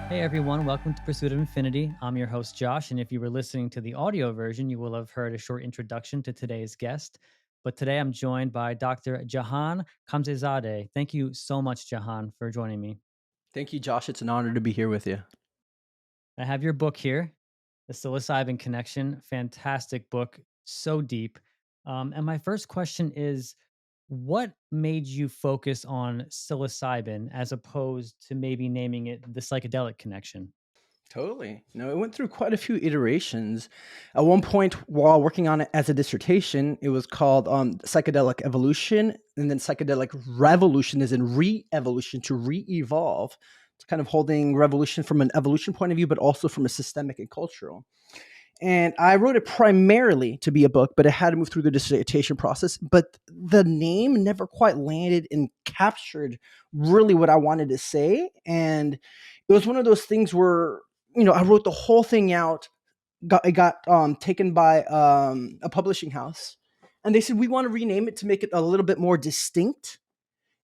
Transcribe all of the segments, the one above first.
Hey everyone, welcome to Pursuit of Infinity. I'm your host Josh, and if you were listening to the audio version, you will have heard a short introduction to today's guest. But today I'm joined by Dr. Jahan Khamsehzadeh. Thank you so much, Jahan, for joining me. Thank you, Josh. It's an honor to be here with you. I have your book here, The Psilocybin Connection. Fantastic book, so deep. And my first question is, what made you focus on psilocybin as opposed to maybe naming it the psychedelic connection? Totally. No, it went through quite a few iterations. At one point, while working on it as a dissertation, it was called psychedelic evolution, and then psychedelic revolution is in re-evolution to re-evolve. It's kind of holding revolution from an evolution point of view, but also from a systemic and cultural. And I wrote it primarily to be a book, but it had to move through the dissertation process. But the name never quite landed and captured really what I wanted to say. And it was one of those things where, I wrote the whole thing out, it got taken by a publishing house. And they said, we want to rename it to make it a little bit more distinct,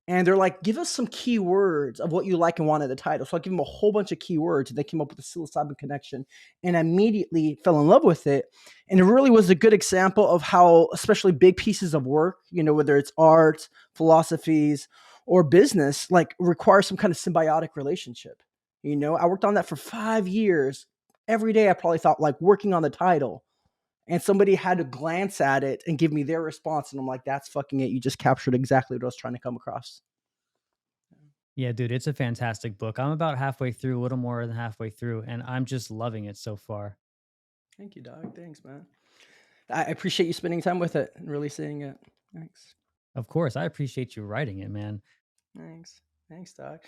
and they're like, give us some keywords of what you like and want in the title. So I give them a whole bunch of keywords, and they came up with the psilocybin connection, and I immediately fell in love with it. And it really was a good example of how, especially big pieces of work, whether it's art, philosophies, or business, like require some kind of symbiotic relationship. I worked on that for 5 years. Every day I probably thought like working on the title, and somebody had to glance at it and give me their response. And I'm like, that's fucking it. You just captured exactly what I was trying to come across. Yeah, dude, it's a fantastic book. I'm about halfway through, a little more than halfway through, and I'm just loving it so far. Thank you, dog. Thanks, man. I appreciate you spending time with it and really seeing it. Thanks. Of course, I appreciate you writing it, man. Thanks. Thanks, dog.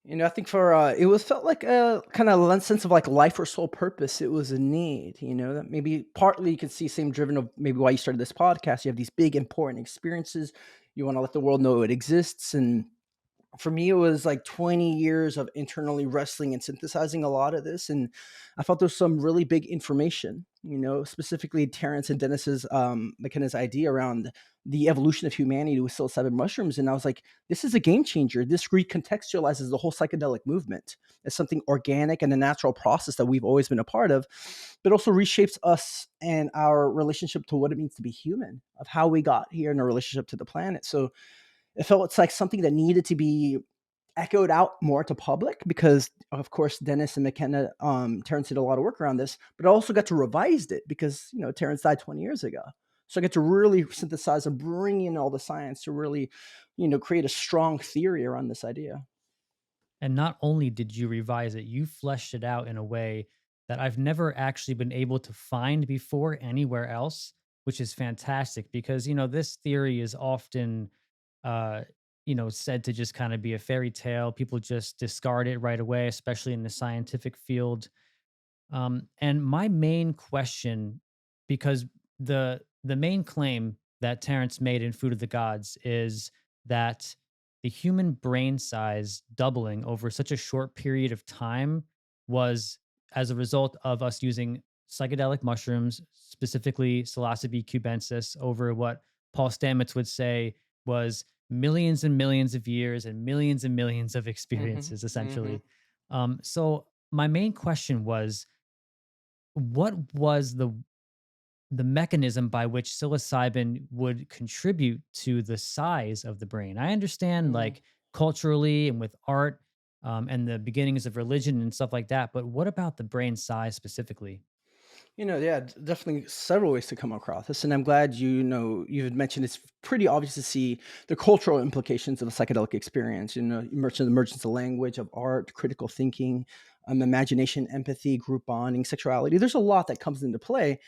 I think for it was felt like a kind of sense of like life or soul purpose. It was a need, that maybe partly you could see same driven of maybe why you started this podcast. You have these big important experiences. You want to let the world know it exists, and for me, it was like 20 years of internally wrestling and synthesizing a lot of this. And I felt there's some really big information, specifically Terrence and Dennis's McKenna's idea around the evolution of humanity with psilocybin mushrooms. And I was like, this is a game changer. This recontextualizes the whole psychedelic movement as something organic and a natural process that we've always been a part of, but also reshapes us and our relationship to what it means to be human, of how we got here in a relationship to the planet. So it felt it's like something that needed to be echoed out more to public because, of course, Dennis and McKenna, Terrence did a lot of work around this, but I also got to revise it because, Terrence died 20 years ago. So I get to really synthesize and bring in all the science to really, create a strong theory around this idea. And not only did you revise it, you fleshed it out in a way that I've never actually been able to find before anywhere else, which is fantastic because, this theory is often uh said to just kind of be a fairy tale. People just discard it right away, especially in the scientific field. And my main question, because the main claim that Terrence made in Food of the Gods is that the human brain size doubling over such a short period of time was as a result of us using psychedelic mushrooms, specifically psilocybe cubensis, over what Paul Stamets would say was millions and millions of years and millions of Hmm. experiences, Hmm. essentially. So my main question was, what was the mechanism by which psilocybin would contribute to the size of the brain? I understand, Mm. like, culturally and with art, and the beginnings of religion and stuff like that, but what about the brain size specifically? Yeah, definitely several ways to come across this, and I'm glad you had mentioned it's pretty obvious to see the cultural implications of a psychedelic experience. Emergence of language, of art, critical thinking, imagination, empathy, group bonding, sexuality. There's a lot that comes into play,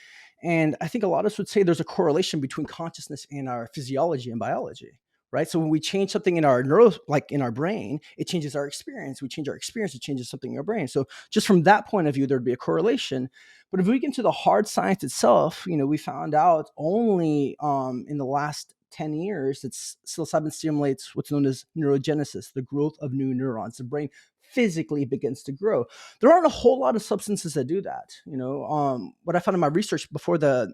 and I think a lot of us would say there's a correlation between consciousness and our physiology and biology. Right. So when we change something in our like in our brain, it changes our experience. We change our experience, it changes something in our brain. So just from that point of view, there'd be a correlation. But if we get into the hard science itself, we found out only in the last 10 years that psilocybin stimulates what's known as neurogenesis, the growth of new neurons. The brain physically begins to grow. There aren't a whole lot of substances that do that. What I found in my research before the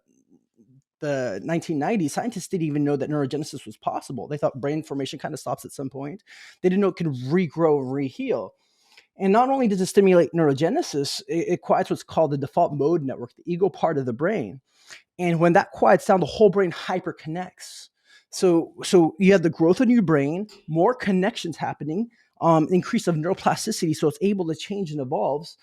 1990s, scientists didn't even know that neurogenesis was possible. They thought brain formation kind of stops at some point. They didn't know it could regrow, reheal. And not only does it stimulate neurogenesis, it quiets what's called the default mode network, the ego part of the brain. And when that quiets down, the whole brain hyperconnects. So you have the growth in your brain, more connections happening, increase of neuroplasticity, so it's able to change and evolves.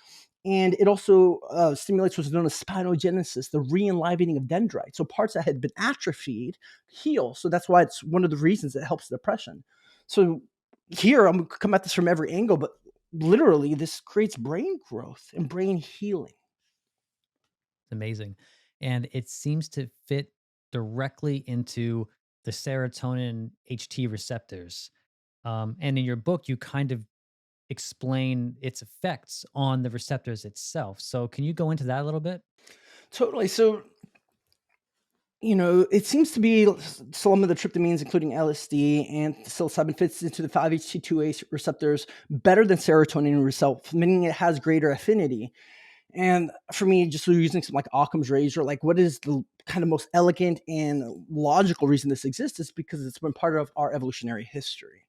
And it also stimulates what's known as spinogenesis, the re-enlivening of dendrites. So parts that had been atrophied heal. So that's why it's one of the reasons it helps depression. So here I'm going to come at this from every angle, but literally this creates brain growth and brain healing. Amazing. And it seems to fit directly into the serotonin HT receptors. And in your book, you kind of explain its effects on the receptors itself. So, can you go into that a little bit? Totally. So it seems to be some of the tryptamines, including LSD and psilocybin, fits into the 5-HT2A receptors better than serotonin itself, meaning it has greater affinity. And for me, just using some like Occam's razor, like what is the kind of most elegant and logical reason this exists is because it's been part of our evolutionary history,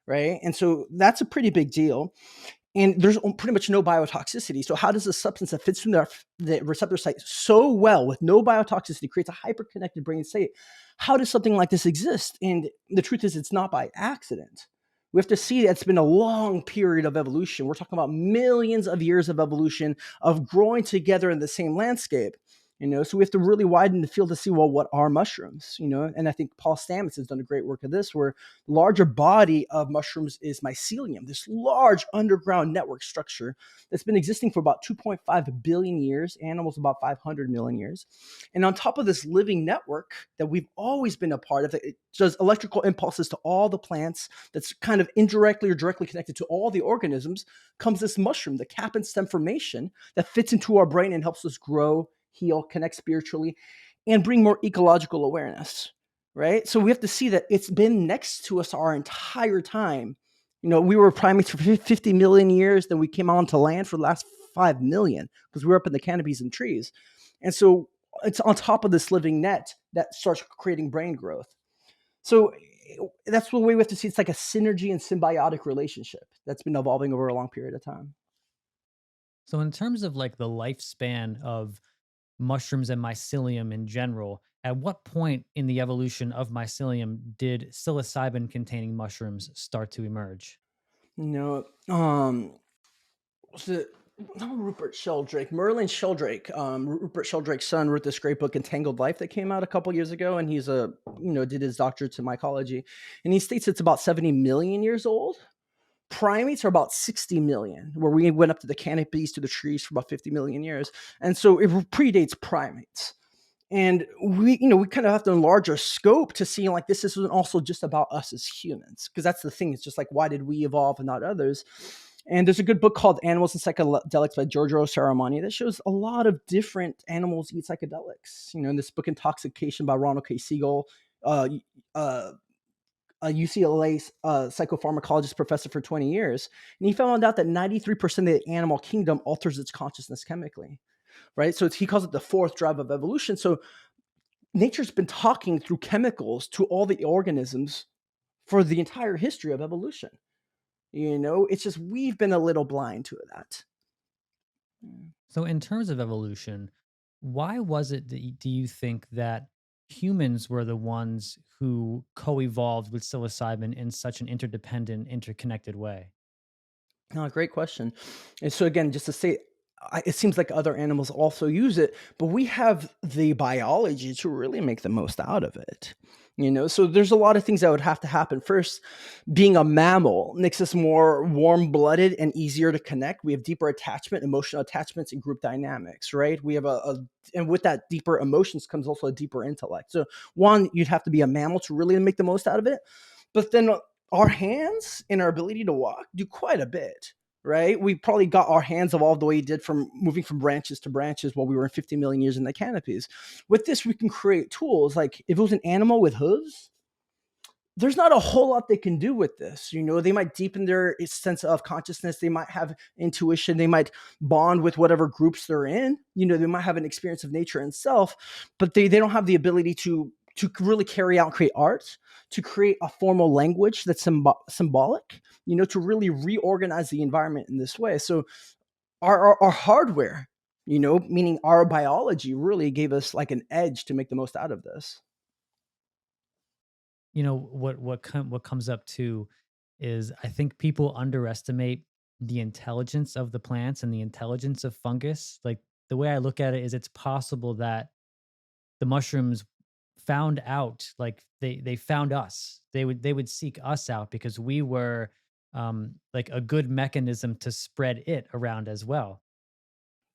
right? And so that's a pretty big deal. And there's pretty much no biotoxicity. So how does a substance that fits through the receptor site so well with no biotoxicity creates a hyperconnected brain state? How does something like this exist? And the truth is, it's not by accident. We have to see that it's been a long period of evolution. We're talking about millions of years of evolution of growing together in the same landscape. So we have to really widen the field to see, well, what are mushrooms? And I think Paul Stamets has done a great work of this, where the larger body of mushrooms is mycelium, this large underground network structure that's been existing for about 2.5 billion years, animals about 500 million years. And on top of this living network that we've always been a part of, it does electrical impulses to all the plants, that's kind of indirectly or directly connected to all the organisms, comes this mushroom, the cap and stem formation, that fits into our brain and helps us grow, heal, connect spiritually, and bring more ecological awareness, right? So we have to see that it's been next to us our entire time. We were primates for 50 million years, then we came onto land for the last 5 million because we were up in the canopies and trees. And so it's on top of this living net that starts creating brain growth. So that's the way we have to see it's like a synergy and symbiotic relationship that's been evolving over a long period of time. So, in terms of like the lifespan of mushrooms and mycelium in general, at what point in the evolution of mycelium did psilocybin containing mushrooms start to emerge? You know, was it not Rupert Sheldrake, Merlin Sheldrake. Rupert Sheldrake's son wrote this great book, Entangled Life, that came out a couple years ago, and did his doctorate in mycology, and he states it's about 70 million years old. Primates are about 60 million, where we went up to the canopies to the trees for about 50 million years, and so it predates primates. And we kind of have to enlarge our scope to see like this isn't also just about us as humans, because that's the thing. It's just like, why did we evolve and not others? And there's a good book called Animals and Psychedelics by Giorgio Saramani that shows a lot of different animals eat psychedelics. In this book Intoxication by Ronald K. Siegel, uh, uh, a UCLA psychopharmacologist professor for 20 years, and he found out that 93% of the animal kingdom alters its consciousness chemically, right? So he calls it the fourth drive of evolution. So nature's been talking through chemicals to all the organisms for the entire history of evolution. It's just we've been a little blind to that. Mm. So, in terms of evolution, why was it that do you think that humans were the ones who co evolved with psilocybin in such an interdependent, interconnected way? No, great question. And so again, just to say, it seems like other animals also use it, but we have the biology to really make the most out of it. So there's a lot of things that would have to happen. First, being a mammal makes us more warm-blooded and easier to connect. We have deeper attachment, emotional attachments, and group dynamics, right? We have and with that deeper emotions comes also a deeper intellect. So one, you'd have to be a mammal to really make the most out of it. But then our hands and our ability to walk do quite a bit, right? We probably got our hands evolved the way it did from moving from branches to branches while we were in 50 million years in the canopies. With this, we can create tools. Like if it was an animal with hooves, there's not a whole lot they can do with this. They might deepen their sense of consciousness. They might have intuition. They might bond with whatever groups they're in. They might have an experience of nature itself, but they don't have the ability to really carry out and create art, to create a formal language that's symbolic, to really reorganize the environment in this way. So our hardware, meaning our biology, really gave us like an edge to make the most out of this. What comes up too is I think people underestimate the intelligence of the plants and the intelligence of fungus. Like the way I look at it is it's possible that the mushrooms found out, like they found us. They would seek us out because we were like a good mechanism to spread it around as well.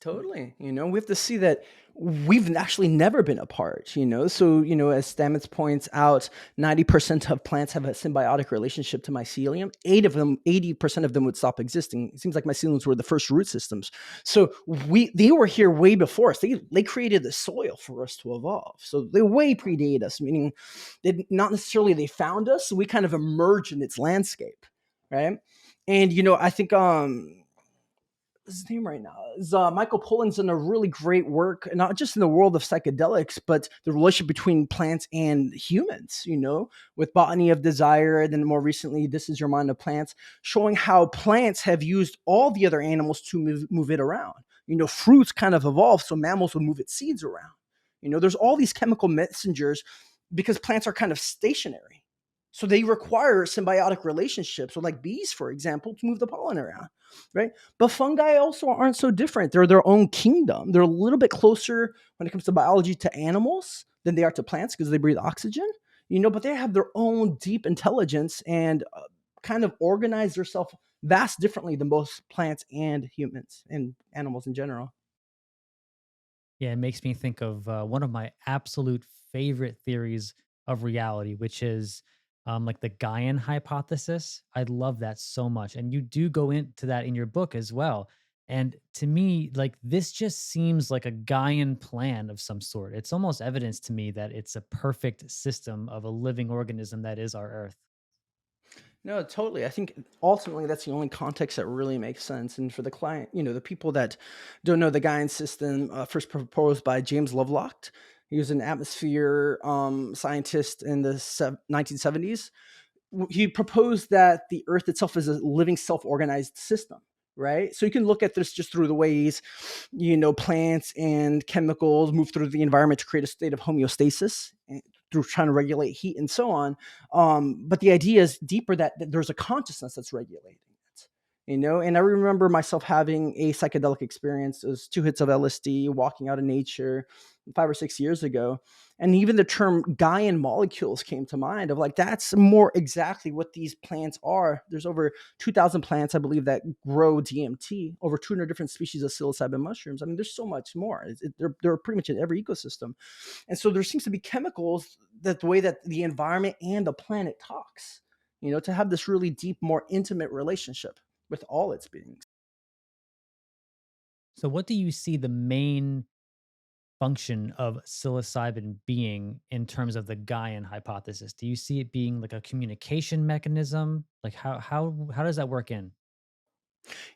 Totally. We have to see that we've actually never been apart, So, as Stamets points out, 90% of plants have a symbiotic relationship to mycelium. 80% of them would stop existing. It seems like myceliums were the first root systems. So they were here way before us. They created the soil for us to evolve. So they way predate us, meaning not necessarily they found us, we kind of emerged in its landscape. Right. And I think his name right now is Michael Pollan's done a really great work, not just in the world of psychedelics, but the relationship between plants and humans, with Botany of Desire, and then more recently, This Is Your Mind of Plants, showing how plants have used all the other animals to move it around. Fruits kind of evolved, so mammals would move its seeds around. There's all these chemical messengers because plants are kind of stationary. So they require symbiotic relationships. So, like bees, for example, to move the pollen around, right? But fungi also aren't so different. They're their own kingdom. They're a little bit closer when it comes to biology to animals than they are to plants because they breathe oxygen, but they have their own deep intelligence and kind of organize themselves vast differently than both plants and humans and animals in general. Yeah, it makes me think of one of my absolute favorite theories of reality, which is like the Gaian hypothesis. I love that so much. And you do go into that in your book as well. And to me, like this just seems like a Gaian plan of some sort. It's almost evidence to me that it's a perfect system of a living organism that is our Earth. No, totally. I think ultimately that's the only context that really makes sense. And for the client, the people that don't know the Gaian system, first proposed by James Lovelock. He was an atmosphere scientist in the 1970s. He proposed that the Earth itself is a living, self-organized system, right? So you can look at this just through the ways, plants and chemicals move through the environment to create a state of homeostasis through trying to regulate heat and so on. But the idea is deeper that there's a consciousness that's regulating it. And I remember myself having a psychedelic experience. It was 2 hits of LSD, walking out in nature 5 or 6 years ago. And even the term Gaian molecules came to mind of like, that's more exactly what these plants are. There's over 2,000 plants, I believe, that grow DMT, over 200 different species of psilocybin mushrooms. I mean, there's so much more. They're pretty much in every ecosystem. And so there seems to be chemicals that the way that the environment and the planet talks, to have this really deep, more intimate relationship with all its beings. So, what do you see the main function of psilocybin being in terms of the Gaian hypothesis? Do you see it being like a communication mechanism? Like how does that work in?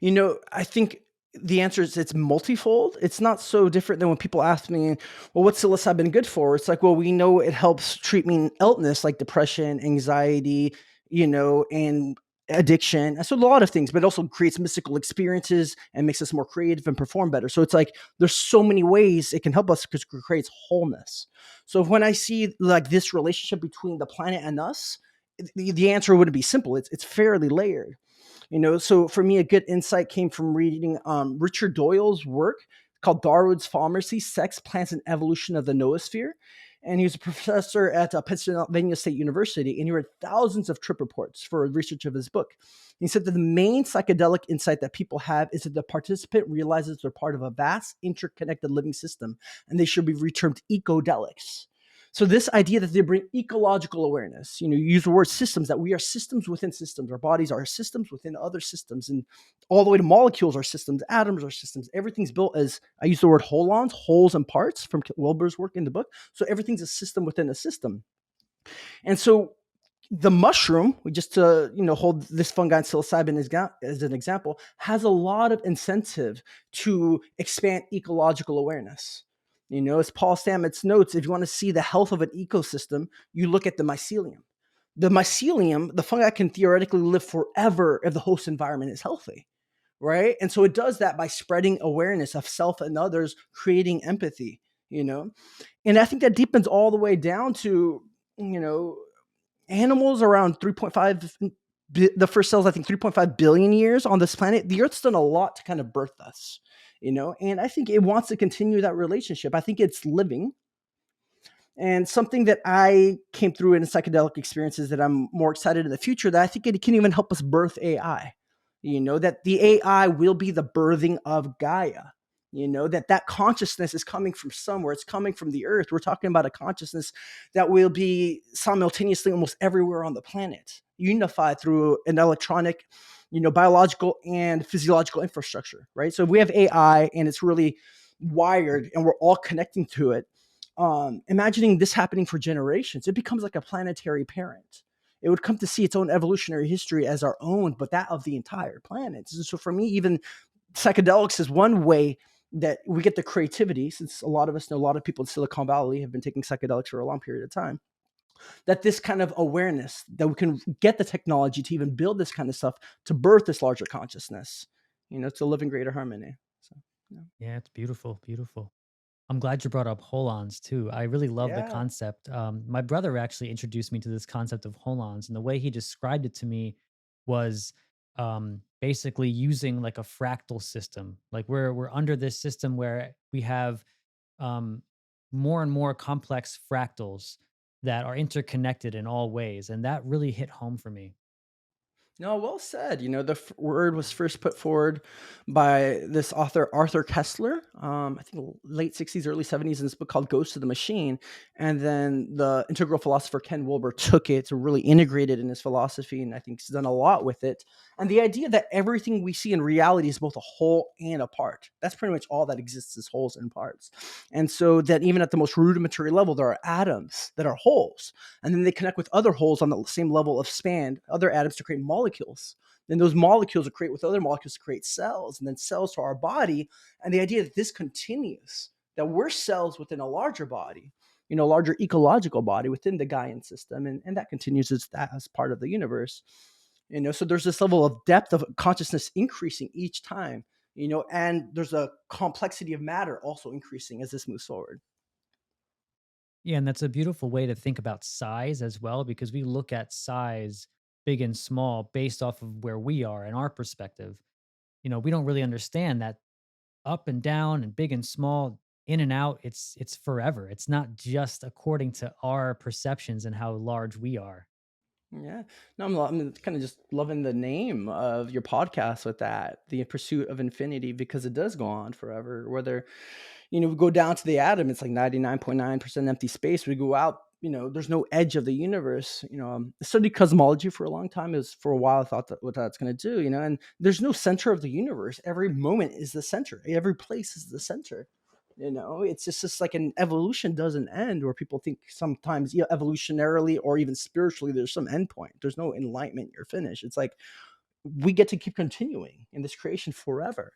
I think the answer is it's multifold. It's not so different than when people ask me, well, what's psilocybin good for? It's like, well, we know it helps treat illness like depression, anxiety, and addiction. And so a lot of things, but it also creates mystical experiences and makes us more creative and perform better. So it's like there's so many ways it can help us because it creates wholeness. So when I see like this relationship between the planet and us, the answer wouldn't be simple. It's fairly layered. So for me, a good insight came from reading Richard Doyle's work called Darwin's Pharmacy: Sex, Plants, and Evolution of the Noosphere. And he was a professor at Pennsylvania State University, and he read thousands of trip reports for research of his book. He said that the main psychedelic insight that people have is that the participant realizes they're part of a vast, interconnected living system, and they should be termed ecodelics. So this idea that they bring ecological awareness, you use the word systems, that we are systems within systems. Our bodies are systems within other systems, and all the way to molecules are systems, atoms are systems. Everything's built as, I use the word holons, wholes and parts from Wilber's work in the book. So everything's a system within a system. And so the mushroom, we just hold this fungi and psilocybin as an example, has a lot of incentive to expand ecological awareness. As Paul Stamets notes, if you want to see the health of an ecosystem, you look at the mycelium. The mycelium, the fungi can theoretically live forever if the host environment is healthy, right? And so it does that by spreading awareness of self and others, creating empathy, you know? And I think that deepens all the way down to, you know, animals around 3.5, the first cells, I think 3.5 billion years on this planet. The Earth's done a lot to kind of birth us, and I think it wants to continue that relationship. I think it's living. And something that I came through in psychedelic experiences that I'm more excited in the future, that I think it can even help us birth AI. That the AI will be the birthing of Gaia. That consciousness is coming from somewhere. It's coming from the earth. We're talking about a consciousness that will be simultaneously almost everywhere on the planet, unified through an electronic, biological and physiological infrastructure, right? So if we have AI and it's really wired and we're all connecting to it, imagining this happening for generations, it becomes like a planetary parent. It would come to see its own evolutionary history as our own, but that of the entire planet. So for me, even psychedelics is one way that we get the creativity, since a lot of us know, a lot of people in Silicon Valley have been taking psychedelics for a long period of time, that this kind of awareness, that we can get the technology to even build this kind of stuff, to birth this larger consciousness, to live in greater harmony. So, yeah. Yeah, it's beautiful, beautiful. I'm glad you brought up holons too. I really love the Yeah. concept. My brother actually introduced me to this concept of holons, and the way he described it to me was basically using like a fractal system. Like we're under this system where we have um, more and more complex fractals that are interconnected in all ways, and that really hit home for me. No, well said. The word was first put forward by this author, Arthur Kessler, I think late 60s, early 70s, in this book called Ghost of the Machine. And then the integral philosopher Ken Wilber took it to really integrate it in his philosophy. And I think he's done a lot with it. And the idea that everything we see in reality is both a whole and a part. That's pretty much all that exists, is wholes and parts. And so that even at the most rudimentary level, there are atoms that are wholes, and then they connect with other holes on the same level of span, other atoms, to create molecules. Then those molecules will create with other molecules to create cells, and then cells to our body. And the idea that this continues, that we're cells within a larger body, larger ecological body within the Gaian system, and that continues as part of the universe. So there's this level of depth of consciousness increasing each time, and there's a complexity of matter also increasing as this moves forward. Yeah, and that's a beautiful way to think about size as well, because we look at size, big and small, based off of where we are and our perspective. We don't really understand that up and down and big and small, in and out, it's forever. It's not just according to our perceptions and how large we are. Yeah. No, I'm kind of just loving the name of your podcast with that, The Pursuit of Infinity, because it does go on forever. Whether, we go down to the atom, it's like 99.9% empty space. We go out, there's no edge of the universe. I studied cosmology for a long time. For a while, I thought that what that's going to do, and there's no center of the universe. Every moment is the center. Every place is the center. It's just like an evolution doesn't end, where people think sometimes, evolutionarily or even spiritually, there's some end point. There's no enlightenment, you're finished. It's like we get to keep continuing in this creation forever.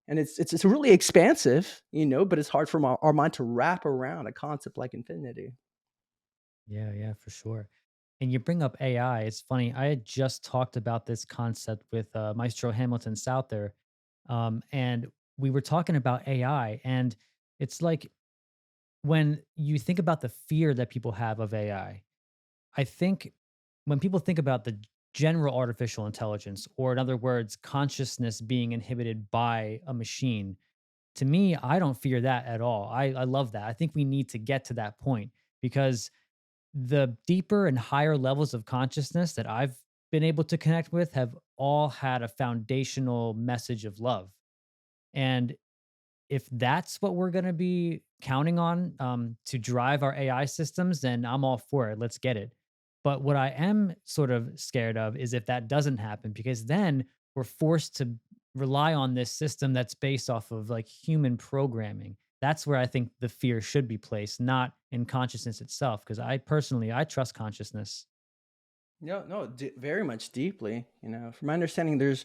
And it's really expansive, but it's hard for our mind to wrap around a concept like infinity. Yeah, yeah, for sure. And you bring up AI. It's funny. I had just talked about this concept with Maestro Hamilton Souther, and we were talking about AI. And it's like when you think about the fear that people have of I think when people think about the general artificial intelligence, or in other words, consciousness being inhibited by a machine, to me, I don't fear that at all. I love that. I think we need to get to that point, because the deeper and higher levels of consciousness that I've been able to connect with have all had a foundational message of love. And if that's what we're going to be counting on to drive our AI systems, then I'm all for it. Let's get it. But what I am sort of scared of is if that doesn't happen, because then we're forced to rely on this system that's based off of like human programming. That's where I think the fear should be placed, not in consciousness itself. Because I personally, I trust consciousness. No, no, very much deeply. From my understanding, there's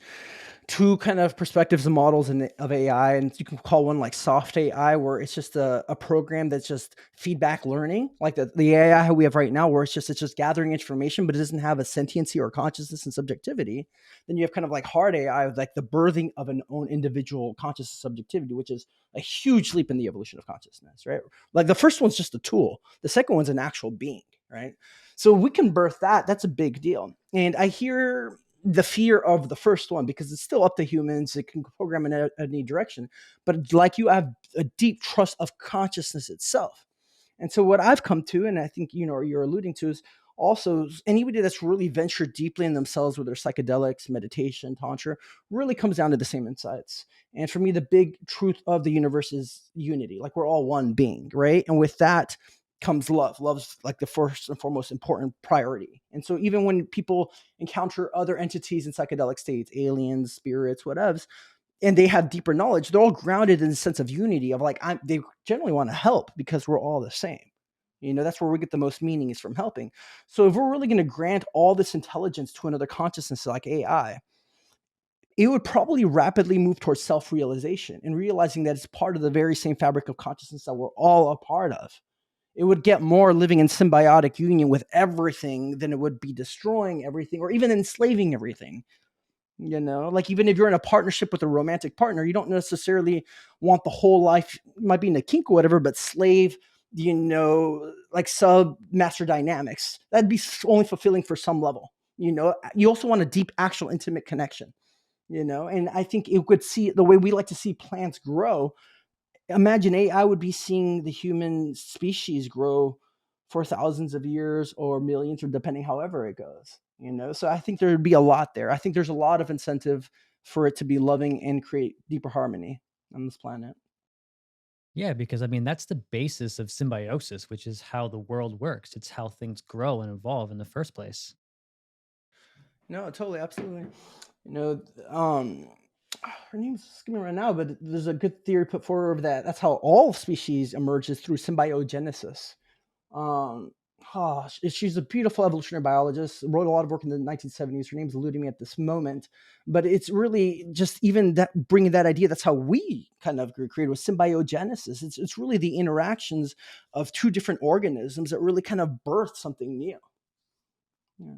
two kind of perspectives and models of AI, and you can call one like soft AI, where it's just a program that's just feedback learning, like the AI we have right now, where it's just gathering information, but it doesn't have a sentiency or consciousness and subjectivity. Then you have kind of like hard AI, with like the birthing of an own individual conscious subjectivity, which is a huge leap in the evolution of consciousness, right? Like the first one's just a tool, the second one's an actual being, right? So we can birth that. That's a big deal. And I hear the fear of the first one because it's still up to humans. It can program in any direction. But like you have a deep trust of consciousness itself. And so what I've come to, and I think you're alluding to, is also anybody that's really ventured deeply in themselves with their psychedelics, meditation, tantra, really comes down to the same insights. And for me, the big truth of the universe is unity. Like we're all one being, right? And with that comes love. Love's like the first and foremost important priority. And so even when people encounter other entities in psychedelic states, aliens, spirits, whatever, and they have deeper knowledge, they're all grounded in a sense of unity of like they generally want to help because we're all the same. That's where we get the most meaning is from helping. So if we're really going to grant all this intelligence to another consciousness like AI, it would probably rapidly move towards self-realization and realizing that it's part of the very same fabric of consciousness that we're all a part of. It would get more living in symbiotic union with everything than it would be destroying everything or even enslaving everything. Like even if you're in a partnership with a romantic partner, you don't necessarily want the whole life, might be in a kink or whatever, but slave, like sub master dynamics. That'd be only fulfilling for some level. You also want a deep, actual, intimate connection. And I think it would see the way we like to see plants grow. Imagine AI would be seeing the human species grow for thousands of years or millions, or depending however it goes. So I think there'd be a lot there. I think there's a lot of incentive for it to be loving and create deeper harmony on this planet. Yeah, because I mean, that's the basis of symbiosis, which is how the world works. It's how things grow and evolve in the first place. No, totally, absolutely. You know, um, her name's skimming right now, but there's a good theory put forward that that's how all species emerges through symbiogenesis. Um, she's a beautiful evolutionary biologist. Wrote a lot of work in the 1970s. Her name's eluding me at this moment, but it's really just even that bringing that idea. That's how we kind of created with symbiogenesis. It's really the interactions of two different organisms that really kind of birth something new. Yeah.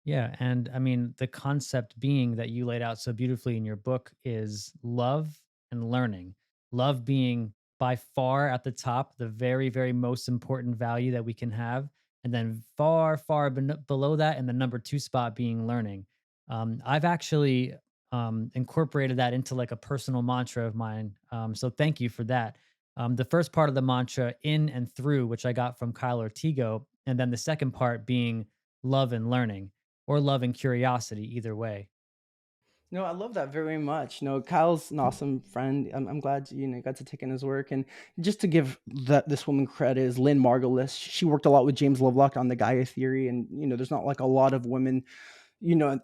Yeah. And I mean, the concept being that you laid out so beautifully in your book is love and learning. Love being by far at the top, the very, very most important value that we can have. And then far, far below that, and the number two spot being learning. I've actually incorporated that into like a personal mantra of mine. So thank you for that. The first part of the mantra, in and through, which I got from Kyle Ortigo. And then the second part being love and learning or love and curiosity, either way. No, I love that very much. No, Kyle's an awesome friend. I'm glad you got to take in his work. And just to give this woman credit is Lynn Margulis. She worked a lot with James Lovelock on the Gaia theory, and there's not like a lot of women,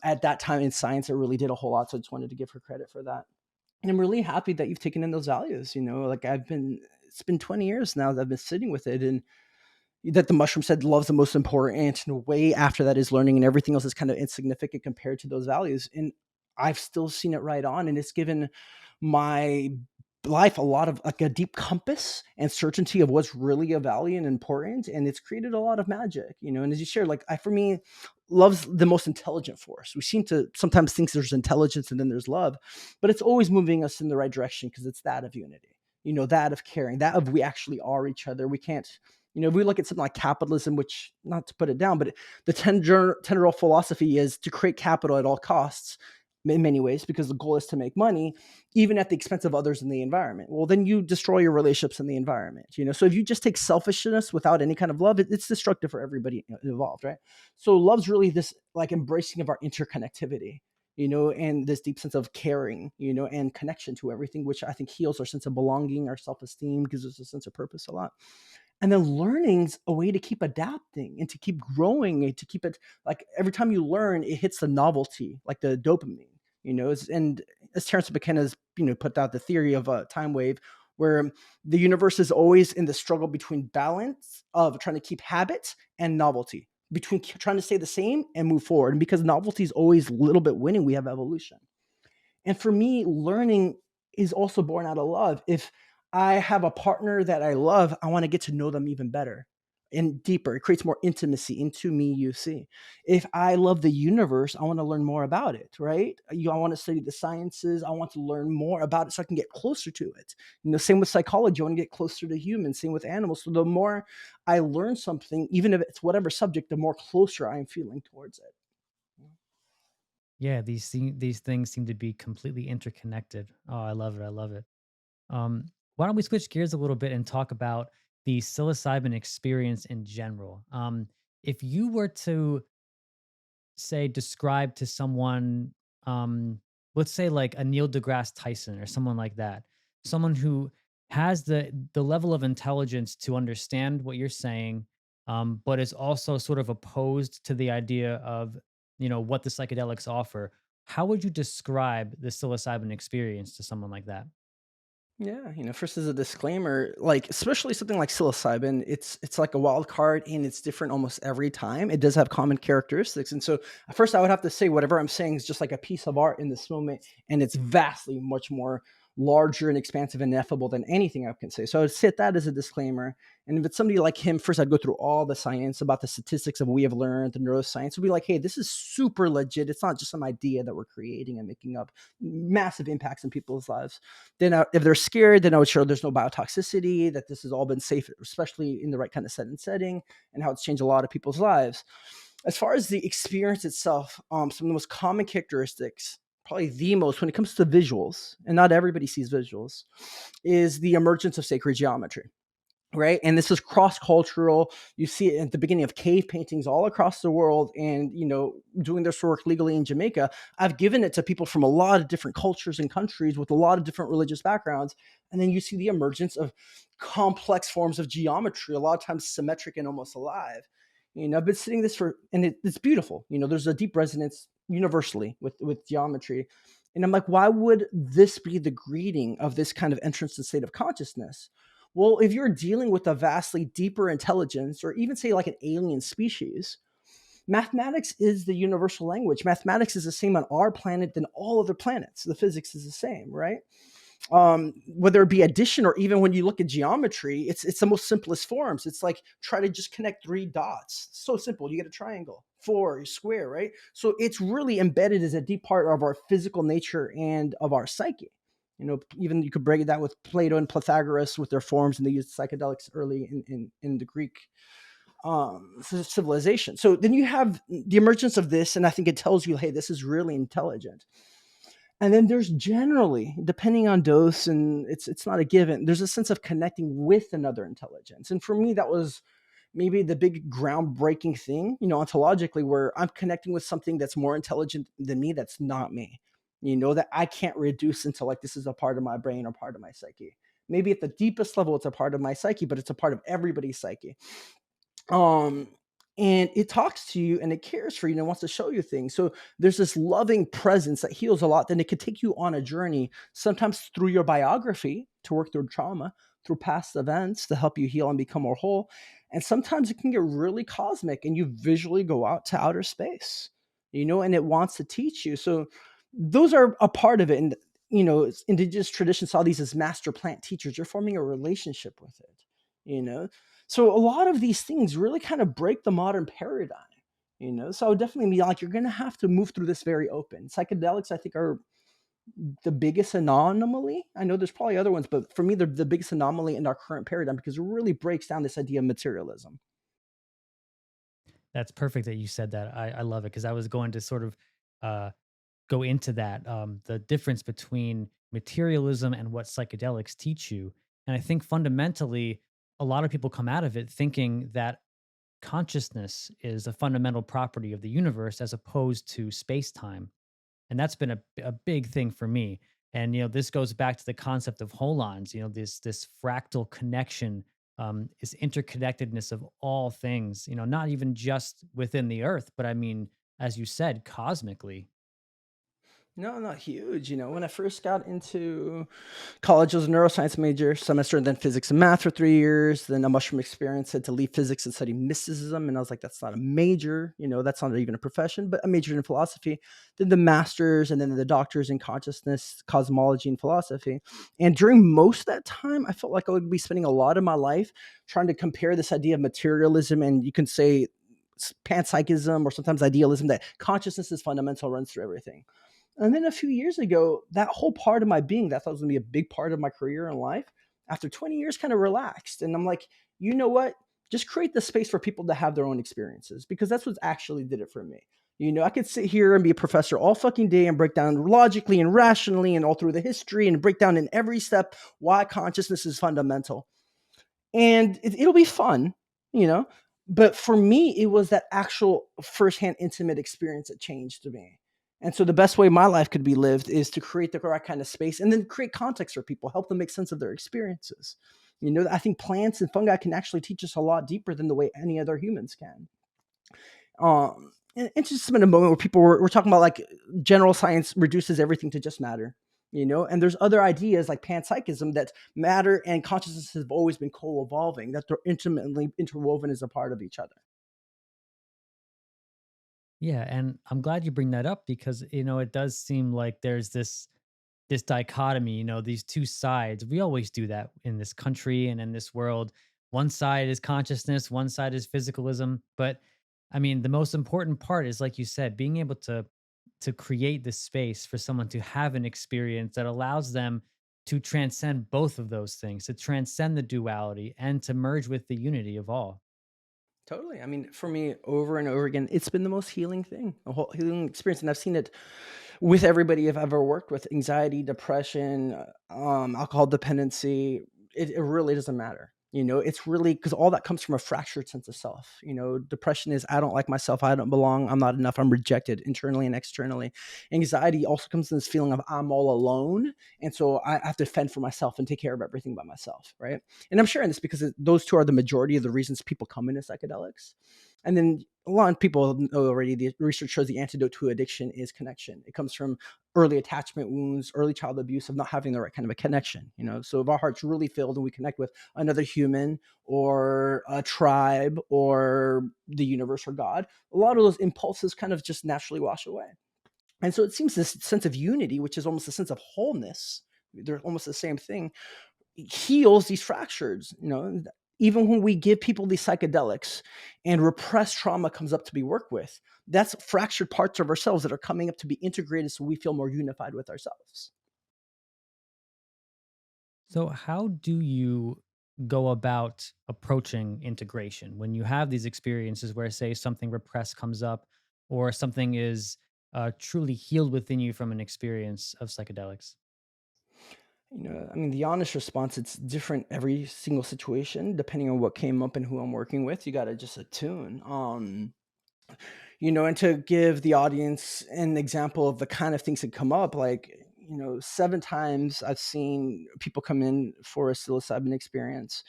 at that time in science that really did a whole lot. So I just wanted to give her credit for that. And I'm really happy that you've taken in those values. Like it's been 20 years now that I've been sitting with it, and that the mushroom said love's the most important, and way after that is learning, and everything else is kind of insignificant compared to those values. And I've still seen it right on, and it's given my life a lot of like a deep compass and certainty of what's really of value and important, and it's created a lot of magic. And as you shared, like for me, love's the most intelligent force. We seem to sometimes think there's intelligence and then there's love, but it's always moving us in the right direction because it's that of unity, that of caring, that of we actually are each other. We can't, if we look at something like capitalism, which, not to put it down, but the tenderal philosophy is to create capital at all costs in many ways, because the goal is to make money, even at the expense of others in the environment. Well, then you destroy your relationships in the environment. So if you just take selfishness without any kind of love, it's destructive for everybody involved, right? So love's really this like embracing of our interconnectivity, and this deep sense of caring, and connection to everything, which I think heals our sense of belonging, our self-esteem, gives us a sense of purpose a lot. And then learning's a way to keep adapting and to keep growing and to keep it, like every time you learn, it hits the novelty, like the dopamine, and as Terence McKenna's, put out the theory of a time wave, where the universe is always in the struggle between balance of trying to keep habit and novelty. between trying to stay the same and move forward. And because novelty is always a little bit winning, we have evolution. And for me, learning is also born out of love. If I have a partner that I love, I want to get to know them even better and deeper. It creates more intimacy into me, you see. If I love the universe, I want to learn more about it, right? I want to study the sciences. I want to learn more about it so I can get closer to it. Same with psychology. I want to get closer to humans. Same with animals. So the more I learn something, even if it's whatever subject, the more closer I am feeling towards it. Yeah, these things seem to be completely interconnected. Oh, I love it. I love it. Why don't we switch gears a little bit and talk about the psilocybin experience in general? If you were to say describe to someone, let's say like a Neil deGrasse Tyson or someone like that, someone who has the level of intelligence to understand what you're saying, but is also sort of opposed to the idea of what the psychedelics offer. How would you describe the psilocybin experience to someone like that? Yeah, first as a disclaimer, like especially something like psilocybin, it's like a wild card and it's different almost every time. It does have common characteristics. And so at first I would have to say whatever I'm saying is just like a piece of art in this moment, and it's vastly much more larger and expansive and ineffable than anything I can say. So I would set that as a disclaimer. And if it's somebody like him, first I'd go through all the science about the statistics of what we have learned, the neuroscience. Would be like, hey, this is super legit. It's not just some idea that we're creating and making up. Massive impacts in people's lives. Then, if they're scared, then I would show there's no biotoxicity, that this has all been safe, especially in the right kind of setting, and how it's changed a lot of people's lives. As far as the experience itself, some of the most common characteristics, probably the most when it comes to visuals, and not everybody sees visuals, is the emergence of sacred geometry, right? And this is cross-cultural. You see it at the beginning of cave paintings all across the world, and doing this work legally in Jamaica, I've given it to people from a lot of different cultures and countries with a lot of different religious backgrounds. And then you see the emergence of complex forms of geometry, a lot of times symmetric and almost alive. I've been sitting this for, and it's beautiful. There's a deep resonance universally with geometry. And I'm like, why would this be the greeting of this kind of entrance to state of consciousness? Well, if you're dealing with a vastly deeper intelligence, or even say like an alien species, mathematics is the universal language. Mathematics is the same on our planet than all other planets. The physics is the same, right? Whether it be addition or even when you look at geometry, it's the most simplest forms. It's like try to just connect three dots. So simple. You get a triangle, four, square, right? So it's really embedded as a deep part of our physical nature and of our psyche. Even you could break that with Plato and Pythagoras with their forms, and they used psychedelics early in the Greek civilization. So then you have the emergence of this, and I think it tells you, hey, this is really intelligent. And then there's generally, depending on dose, and it's not a given, there's a sense of connecting with another intelligence. And for me, that was maybe the big groundbreaking thing, ontologically, where I'm connecting with something that's more intelligent than me, that's not me. That I can't reduce into like this is a part of my brain or part of my psyche. Maybe at the deepest level, it's a part of my psyche, but it's a part of everybody's psyche. um and it talks to you and it cares for you and it wants to show you things. So there's this loving presence that heals a lot. Then it could take you on a journey, sometimes through your biography to work through trauma, through past events to help you heal and become more whole. And sometimes it can get really cosmic and you visually go out to outer space, and it wants to teach you. So those are a part of it. And indigenous tradition saw these as master plant teachers. You're forming a relationship with it, you know so a lot of these things really kind of break the modern paradigm. So I would definitely be like, you're going to have to move through this very open. Psychedelics, I think, are the biggest anomaly. I know there's probably other ones, but for me, they're the biggest anomaly in our current paradigm because it really breaks down this idea of materialism. That's perfect that you said that. I love it because I was going to sort of uh, go into that, the difference between materialism and what psychedelics teach you. And I think fundamentally, a lot of people come out of it thinking that consciousness is a fundamental property of the universe as opposed to space time. And that's been a big thing for me. And this goes back to the concept of holons. This fractal connection, is interconnectedness of all things. Not even just within the Earth, but I mean, as you said, cosmically. No, not huge. When I first got into college, I was a neuroscience major semester, and then physics and math for 3 years. Then a mushroom experience had to leave physics and study mysticism. And I was like, that's not a major, that's not even a profession, but I majored in philosophy. Then the master's and then the doctor's in consciousness, cosmology, and philosophy. And during most of that time, I felt like I would be spending a lot of my life trying to compare this idea of materialism and you can say panpsychism or sometimes idealism that consciousness is fundamental, runs through everything. And then a few years ago, that whole part of my being that I thought was going to be a big part of my career and life, after 20 years, kind of relaxed. And I'm like, you know what? Just create the space for people to have their own experiences because that's what actually did it for me. I could sit here and be a professor all fucking day and break down logically and rationally and all through the history and break down in every step why consciousness is fundamental. And it'll be fun, you know. But for me, it was that actual firsthand, intimate experience that changed me. And so the best way my life could be lived is to create the right kind of space and then create context for people, help them make sense of their experiences. I think plants and fungi can actually teach us a lot deeper than the way any other humans can. And it's just been a moment where people were talking about like general science reduces everything to just matter, and there's other ideas like panpsychism that matter and consciousness have always been co-evolving, that they're intimately interwoven as a part of each other. Yeah, and I'm glad you bring that up because it does seem like there's this dichotomy, these two sides. We always do that in this country and in this world. One side is consciousness, one side is physicalism. But I mean, the most important part is, like you said, being able to create the space for someone to have an experience that allows them to transcend both of those things, to transcend the duality and to merge with the unity of all. Totally. I mean, for me, over and over again, it's been the most healing thing, a whole healing experience. And I've seen it with everybody I've ever worked with: anxiety, depression, alcohol dependency. It really doesn't matter. It's really because all that comes from a fractured sense of self. Depression is I don't like myself, I don't belong, I'm not enough, I'm rejected internally and externally. Anxiety also comes from this feeling of I'm all alone. And so I have to fend for myself and take care of everything by myself. Right. And I'm sharing this because those two are the majority of the reasons people come into psychedelics. And then a lot of people know already, the research shows the antidote to addiction is connection. It comes from early attachment wounds, early child abuse of not having the right kind of a connection. So if our heart's really filled and we connect with another human or a tribe or the universe or God, a lot of those impulses kind of just naturally wash away. And so it seems this sense of unity, which is almost a sense of wholeness, they're almost the same thing, heals these fractures. Even when we give people these psychedelics and repressed trauma comes up to be worked with, that's fractured parts of ourselves that are coming up to be integrated so we feel more unified with ourselves. So, how do you go about approaching integration when you have these experiences where, say, something repressed comes up or something is truly healed within you from an experience of psychedelics? I mean, the honest response, it's different every single situation depending on what came up and who I'm working with. You got to just attune. And to give the audience an example of the kind of things that come up, like, 7 times I've seen people come in for a psilocybin experience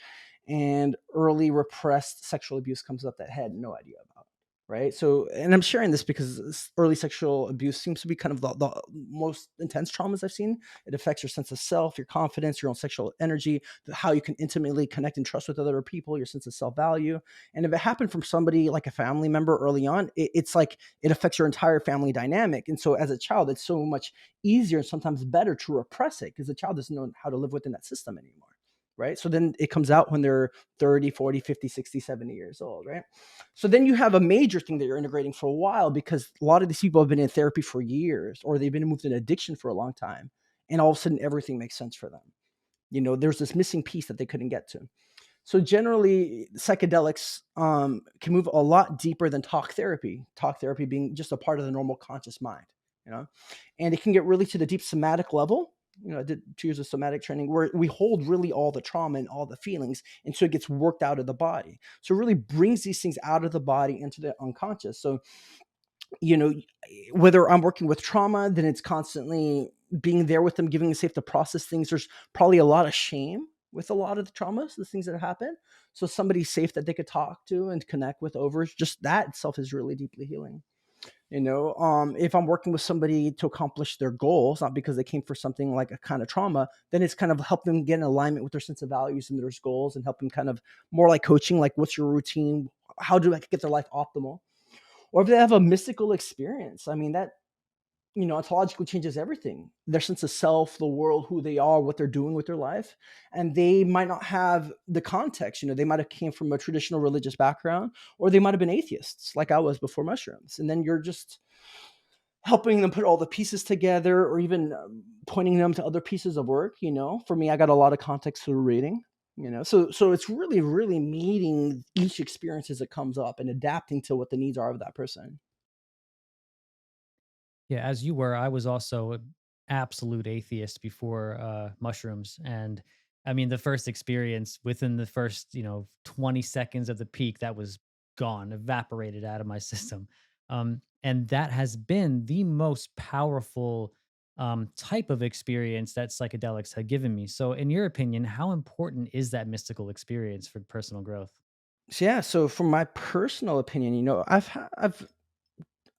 and early repressed sexual abuse comes up that I had no idea about. Right. So, and I'm sharing this because early sexual abuse seems to be kind of the most intense traumas I've seen. It affects your sense of self, your confidence, your own sexual energy, how you can intimately connect and trust with other people, your sense of self value. And if it happened from somebody like a family member early on, it's like it affects your entire family dynamic. And so as a child, it's so much easier and sometimes better to repress it because the child doesn't know how to live within that system anymore. Right. So then it comes out when they're 30, 40, 50, 60, 70 years old. Right. So then you have a major thing that you're integrating for a while because a lot of these people have been in therapy for years or they've been moved in addiction for a long time. And all of a sudden, everything makes sense for them. There's this missing piece that they couldn't get to. So generally, psychedelics can move a lot deeper than talk therapy. Talk therapy being just a part of the normal conscious mind, you know, and it can get really to the deep somatic level. I did 2 years of somatic training where we hold really all the trauma and all the feelings, and so it gets worked out of the body. So it really brings these things out of the body into the unconscious. So you know, whether I'm working with trauma, then it's constantly being there with them, giving them safe to process things. There's probably a lot of shame with a lot of the traumas, the things that happen. So somebody safe that they could talk to and connect with over just that itself is really deeply healing. If I'm working with somebody to accomplish their goals, not because they came for something like a kind of trauma, then it's kind of help them get in alignment with their sense of values and their goals, and help them kind of more like coaching, like what's your routine? How do I get their life optimal? Or if they have a mystical experience, I mean, that ontologically changes everything, their sense of self, the world, who they are, what they're doing with their life. And they might not have the context. They might have came from a traditional religious background, or they might have been atheists like I was before mushrooms, and then you're just helping them put all the pieces together, or even pointing them to other pieces of work. For me, I got a lot of context through reading. So it's really, really meeting each experience as it comes up and adapting to what the needs are of that person. Yeah, as you were, I was also an absolute atheist before mushrooms. And I mean, the first experience within the first, 20 seconds of the peak, that was gone, evaporated out of my system. And that has been the most powerful type of experience that psychedelics had given me. So, in your opinion, how important is that mystical experience for personal growth? So yeah, so from my personal opinion,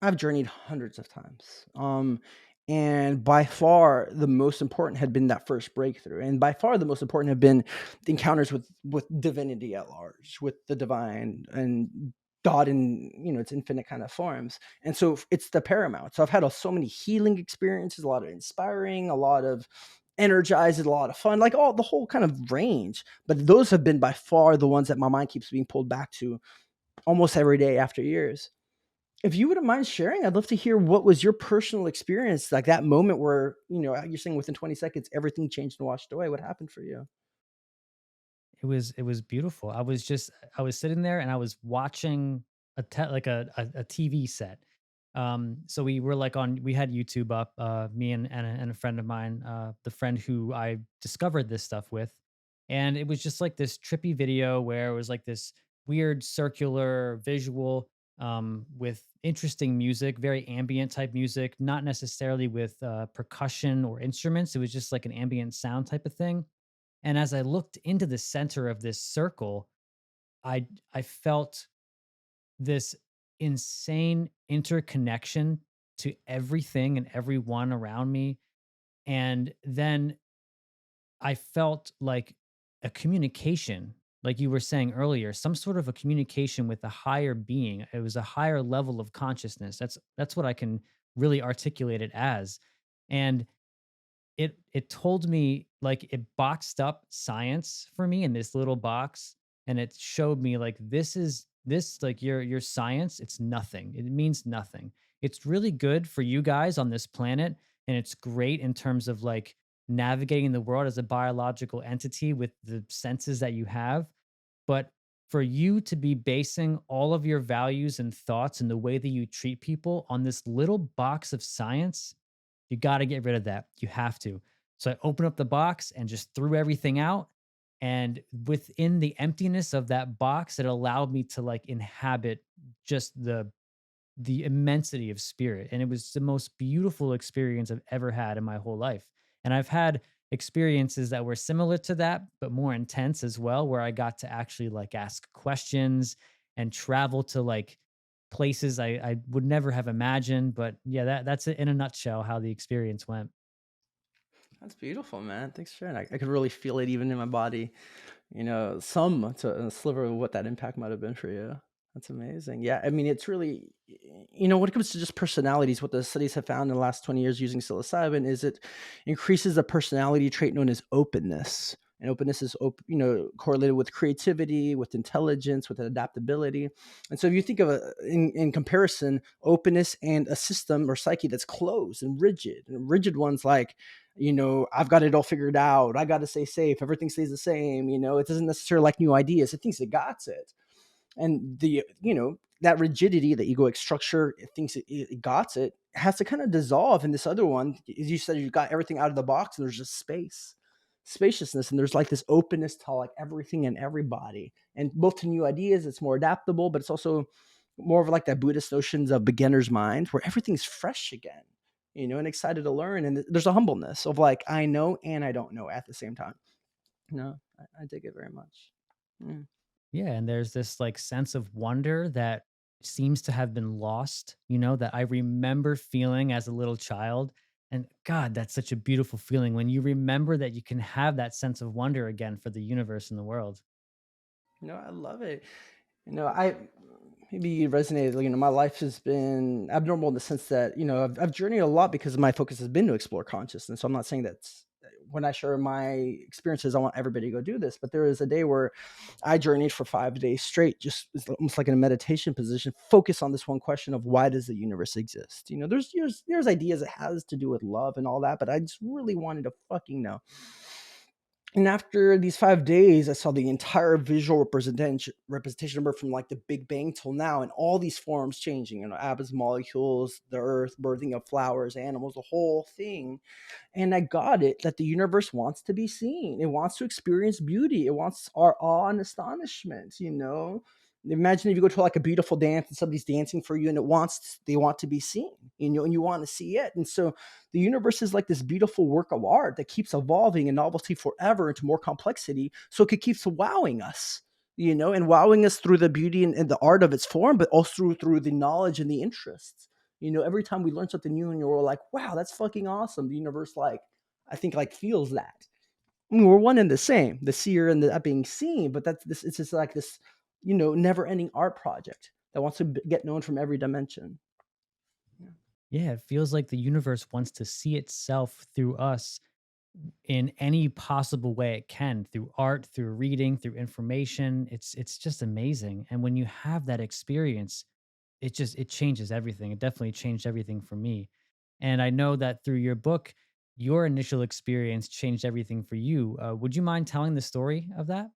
I've journeyed hundreds of times. And by far the most important had been that first breakthrough. And by far the most important have been the encounters with divinity at large, with the divine and God in, its infinite kind of forms. And so it's the paramount. So I've had so many healing experiences, a lot of inspiring, a lot of energized, a lot of fun, like all the whole kind of range. But those have been by far the ones that my mind keeps being pulled back to almost every day after years. If you wouldn't mind sharing, I'd love to hear what was your personal experience, like that moment where, you're saying within 20 seconds, everything changed and washed away. What happened for you? It was beautiful. I was sitting there and I was watching like a TV set. So we were like we had YouTube up, me and a friend of mine, the friend who I discovered this stuff with. And it was just like this trippy video where it was like this weird circular visual with interesting music, very ambient type music, not necessarily with percussion or instruments. It was just like an ambient sound type of thing. And as I looked into the center of this circle, I felt this insane interconnection to everything and everyone around me. And then I felt like a communication, like you were saying earlier, some sort of a communication with a higher being. It was a higher level of consciousness. That's what I can really articulate it as. And it told me, like, it boxed up science for me in this little box, and it showed me like this, like, your science, it's nothing. It means nothing. It's really good for you guys on this planet, and it's great in terms of like navigating the world as a biological entity with the senses that you have. But for you to be basing all of your values and thoughts and the way that you treat people on this little box of science, you got to get rid of that. You have to. So I opened up the box and just threw everything out. And within the emptiness of that box, it allowed me to like inhabit just the immensity of spirit. And it was the most beautiful experience I've ever had in my whole life. And I've had experiences that were similar to that, but more intense as well, where I got to actually like ask questions and travel to like places I would never have imagined. But yeah, that's it in a nutshell how the experience went. That's beautiful, man. Thanks for sharing. I could really feel it even in my body. Some to a sliver of what that impact might have been for you. That's amazing. Yeah, I mean, it's really, when it comes to just personalities, what the studies have found in the last 20 years using psilocybin is it increases a personality trait known as openness. And openness is, correlated with creativity, with intelligence, with adaptability. And so if you think of in comparison, openness and a system or psyche that's closed and rigid ones like, I've got it all figured out. I got to stay safe. Everything stays the same. It doesn't necessarily like new ideas. It thinks it got it. And that rigidity, the egoic structure, it thinks it got it, has to kind of dissolve in this other one. As you said, you got everything out of the box and there's just spaciousness. And there's like this openness to like everything and everybody. And both to new ideas, it's more adaptable, but it's also more of like that Buddhist notions of beginner's mind where everything's fresh again, and excited to learn. And there's a humbleness of like, I know and I don't know at the same time. I dig it very much. Mm. Yeah, and there's this like sense of wonder that seems to have been lost, that I remember feeling as a little child. And God, that's such a beautiful feeling when you remember that you can have that sense of wonder again for the universe and the world. I love it. I maybe you resonated. My life has been abnormal in the sense that I've journeyed a lot because my focus has been to explore consciousness. So I'm not saying that when I share my experiences, I want everybody to go do this. But there was a day where I journeyed for 5 days straight, just it's almost like in a meditation position, focus on this one question of why does the universe exist? There's ideas it has to do with love and all that, but I just really wanted to fucking know. And after these 5 days, I saw the entire visual representation number from like the Big Bang till now, and all these forms changing. Atoms, molecules, the Earth, birthing of flowers, animals, the whole thing. And I got it that the universe wants to be seen. It wants to experience beauty. It wants our awe and astonishment. Imagine if you go to like a beautiful dance and somebody's dancing for you and they want to be seen, and you want to see it. And so the universe is like this beautiful work of art that keeps evolving in novelty forever into more complexity. So it keeps wowing us, and wowing us through the beauty and the art of its form, but also through the knowledge and the interests. Every time we learn something new and you're like, wow, that's fucking awesome. The universe, like, I think, like, feels that. I mean, we're one and the same, the seer and the that being seen, but it's just like this, never ending art project that wants to get known from every dimension. Yeah. Yeah, it feels like the universe wants to see itself through us in any possible way it can, through art, through reading, through information. It's just amazing. And when you have that experience, it changes everything. It definitely changed everything for me. And I know that through your book, your initial experience changed everything for you. Would you mind telling the story of that?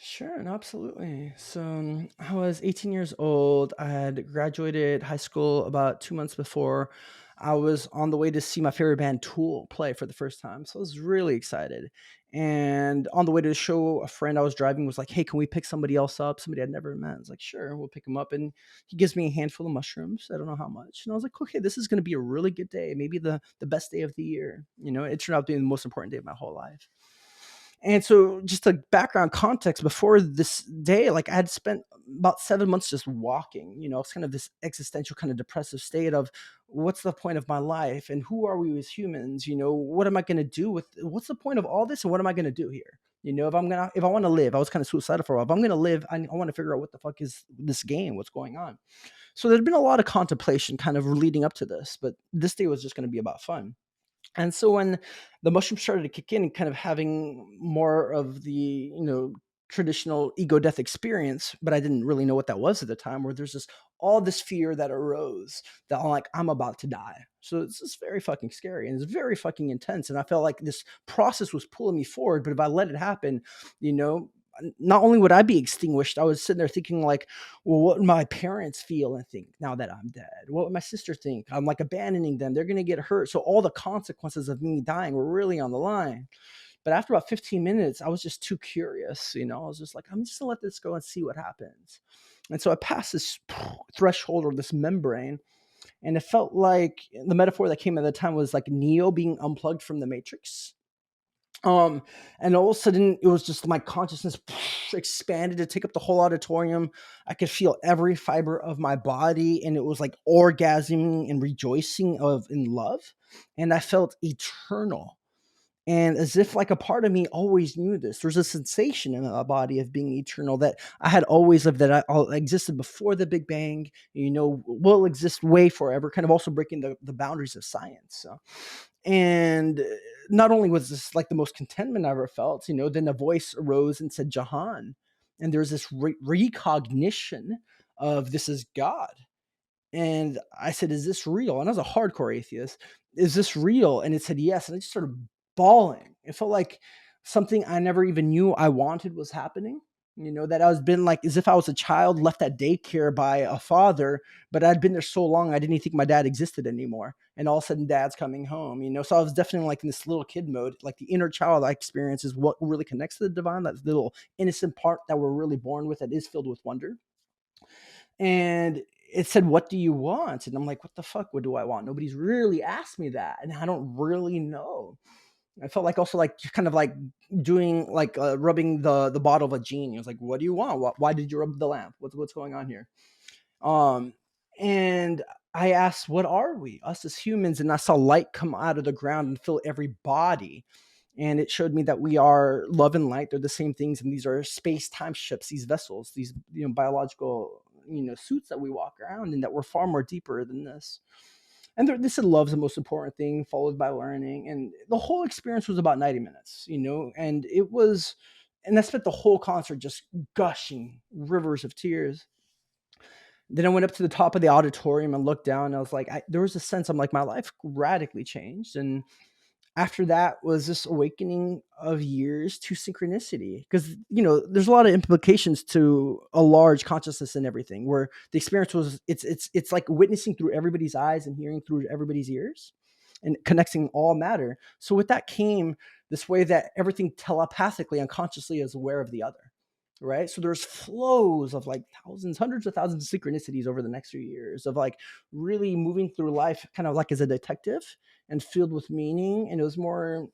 Sure, no, absolutely. So I was 18 years old. I had graduated high school about 2 months before. I was on the way to see my favorite band Tool play for the first time. So I was really excited. And on the way to the show, a friend I was driving was like, "Hey, can we pick somebody else up? Somebody I'd never met." I was like, "Sure, we'll pick him up." And he gives me a handful of mushrooms. I don't know how much. And I was like, "Okay, this is going to be a really good day. Maybe the best day of the year." It turned out being the most important day of my whole life. And so just a background context before this day, like I had spent about 7 months just walking. It's kind of this existential kind of depressive state of what's the point of my life and who are we as humans? What am I going to do what's the point of all this and what am I going to do here? If I want to live, I was kind of suicidal for a while. If I'm going to live, I want to figure out what the fuck is this game, what's going on. So there'd been a lot of contemplation kind of leading up to this, but this day was just going to be about fun. And so when the mushroom started to kick in and kind of having more of the traditional ego death experience, but I didn't really know what that was at the time, where there's all this fear that arose that I'm about to die. So it's just very fucking scary and it's very fucking intense. And I felt like this process was pulling me forward, but if I let it happen, you know, not only would I be extinguished, I was sitting there thinking like, well, what would my parents feel and think now that I'm dead? What would my sister think? I'm like abandoning them. They're going to get hurt. So all the consequences of me dying were really on the line. But after about 15 minutes, I was just too curious. I was just like, I'm just going to let this go and see what happens. And so I passed this threshold or this membrane, and it felt like the metaphor that came at the time was like Neo being unplugged from the Matrix. Um, and all of a sudden, it was just my consciousness expanded to take up the whole auditorium. I could feel every fiber of my body, and it was like orgasming and rejoicing of in love. And I felt eternal, and as if like a part of me always knew this. There's a sensation in my body of being eternal that I had always lived, that I existed before the Big Bang. Will exist way forever. Kind of also breaking the boundaries of science. So and not only was this like the most contentment I ever felt, then a voice arose and said, Jahan. And there's this recognition of this is God. And I said, is this real? And I was a hardcore atheist. Is this real? And it said, yes. And I just started bawling. It felt like something I never even knew I wanted was happening. That I was been like as if I was a child left at daycare by a father, but I'd been there so long I didn't even think my dad existed anymore. And all of a sudden dad's coming home. So I was definitely like in this little kid mode. Like the inner child I experience is what really connects to the divine, that little innocent part that we're really born with that is filled with wonder. And it said, what do you want? And I'm like, what the fuck? What do I want? Nobody's really asked me that. And I don't really know. I felt like also like kind of like doing like rubbing the bottle of a genie. I was like, what do you want? Why did you rub the lamp? What's going on here? Um, and I asked, what are we, us as humans? And I saw light come out of the ground and fill every body. And it showed me that we are love and light. They're the same things. And these are space time ships, these vessels, these, biological, suits that we walk around in, that we're far more deeper than this. And they said love's the most important thing, followed by learning. And the whole experience was about 90 minutes, and it was, and I spent the whole concert just gushing rivers of tears. Then I went up to the top of the auditorium and looked down. And I was like, there was a sense, I'm like, my life radically changed. And after that was this awakening of years to synchronicity, because there's a lot of implications to a large consciousness and everything, where the experience was, it's like witnessing through everybody's eyes and hearing through everybody's ears and connecting all matter. So with that came this way that everything telepathically, unconsciously is aware of the other, right? So there's flows of like thousands, hundreds of thousands of synchronicities over the next few years of like really moving through life kind of like as a detective and filled with meaning. And it was more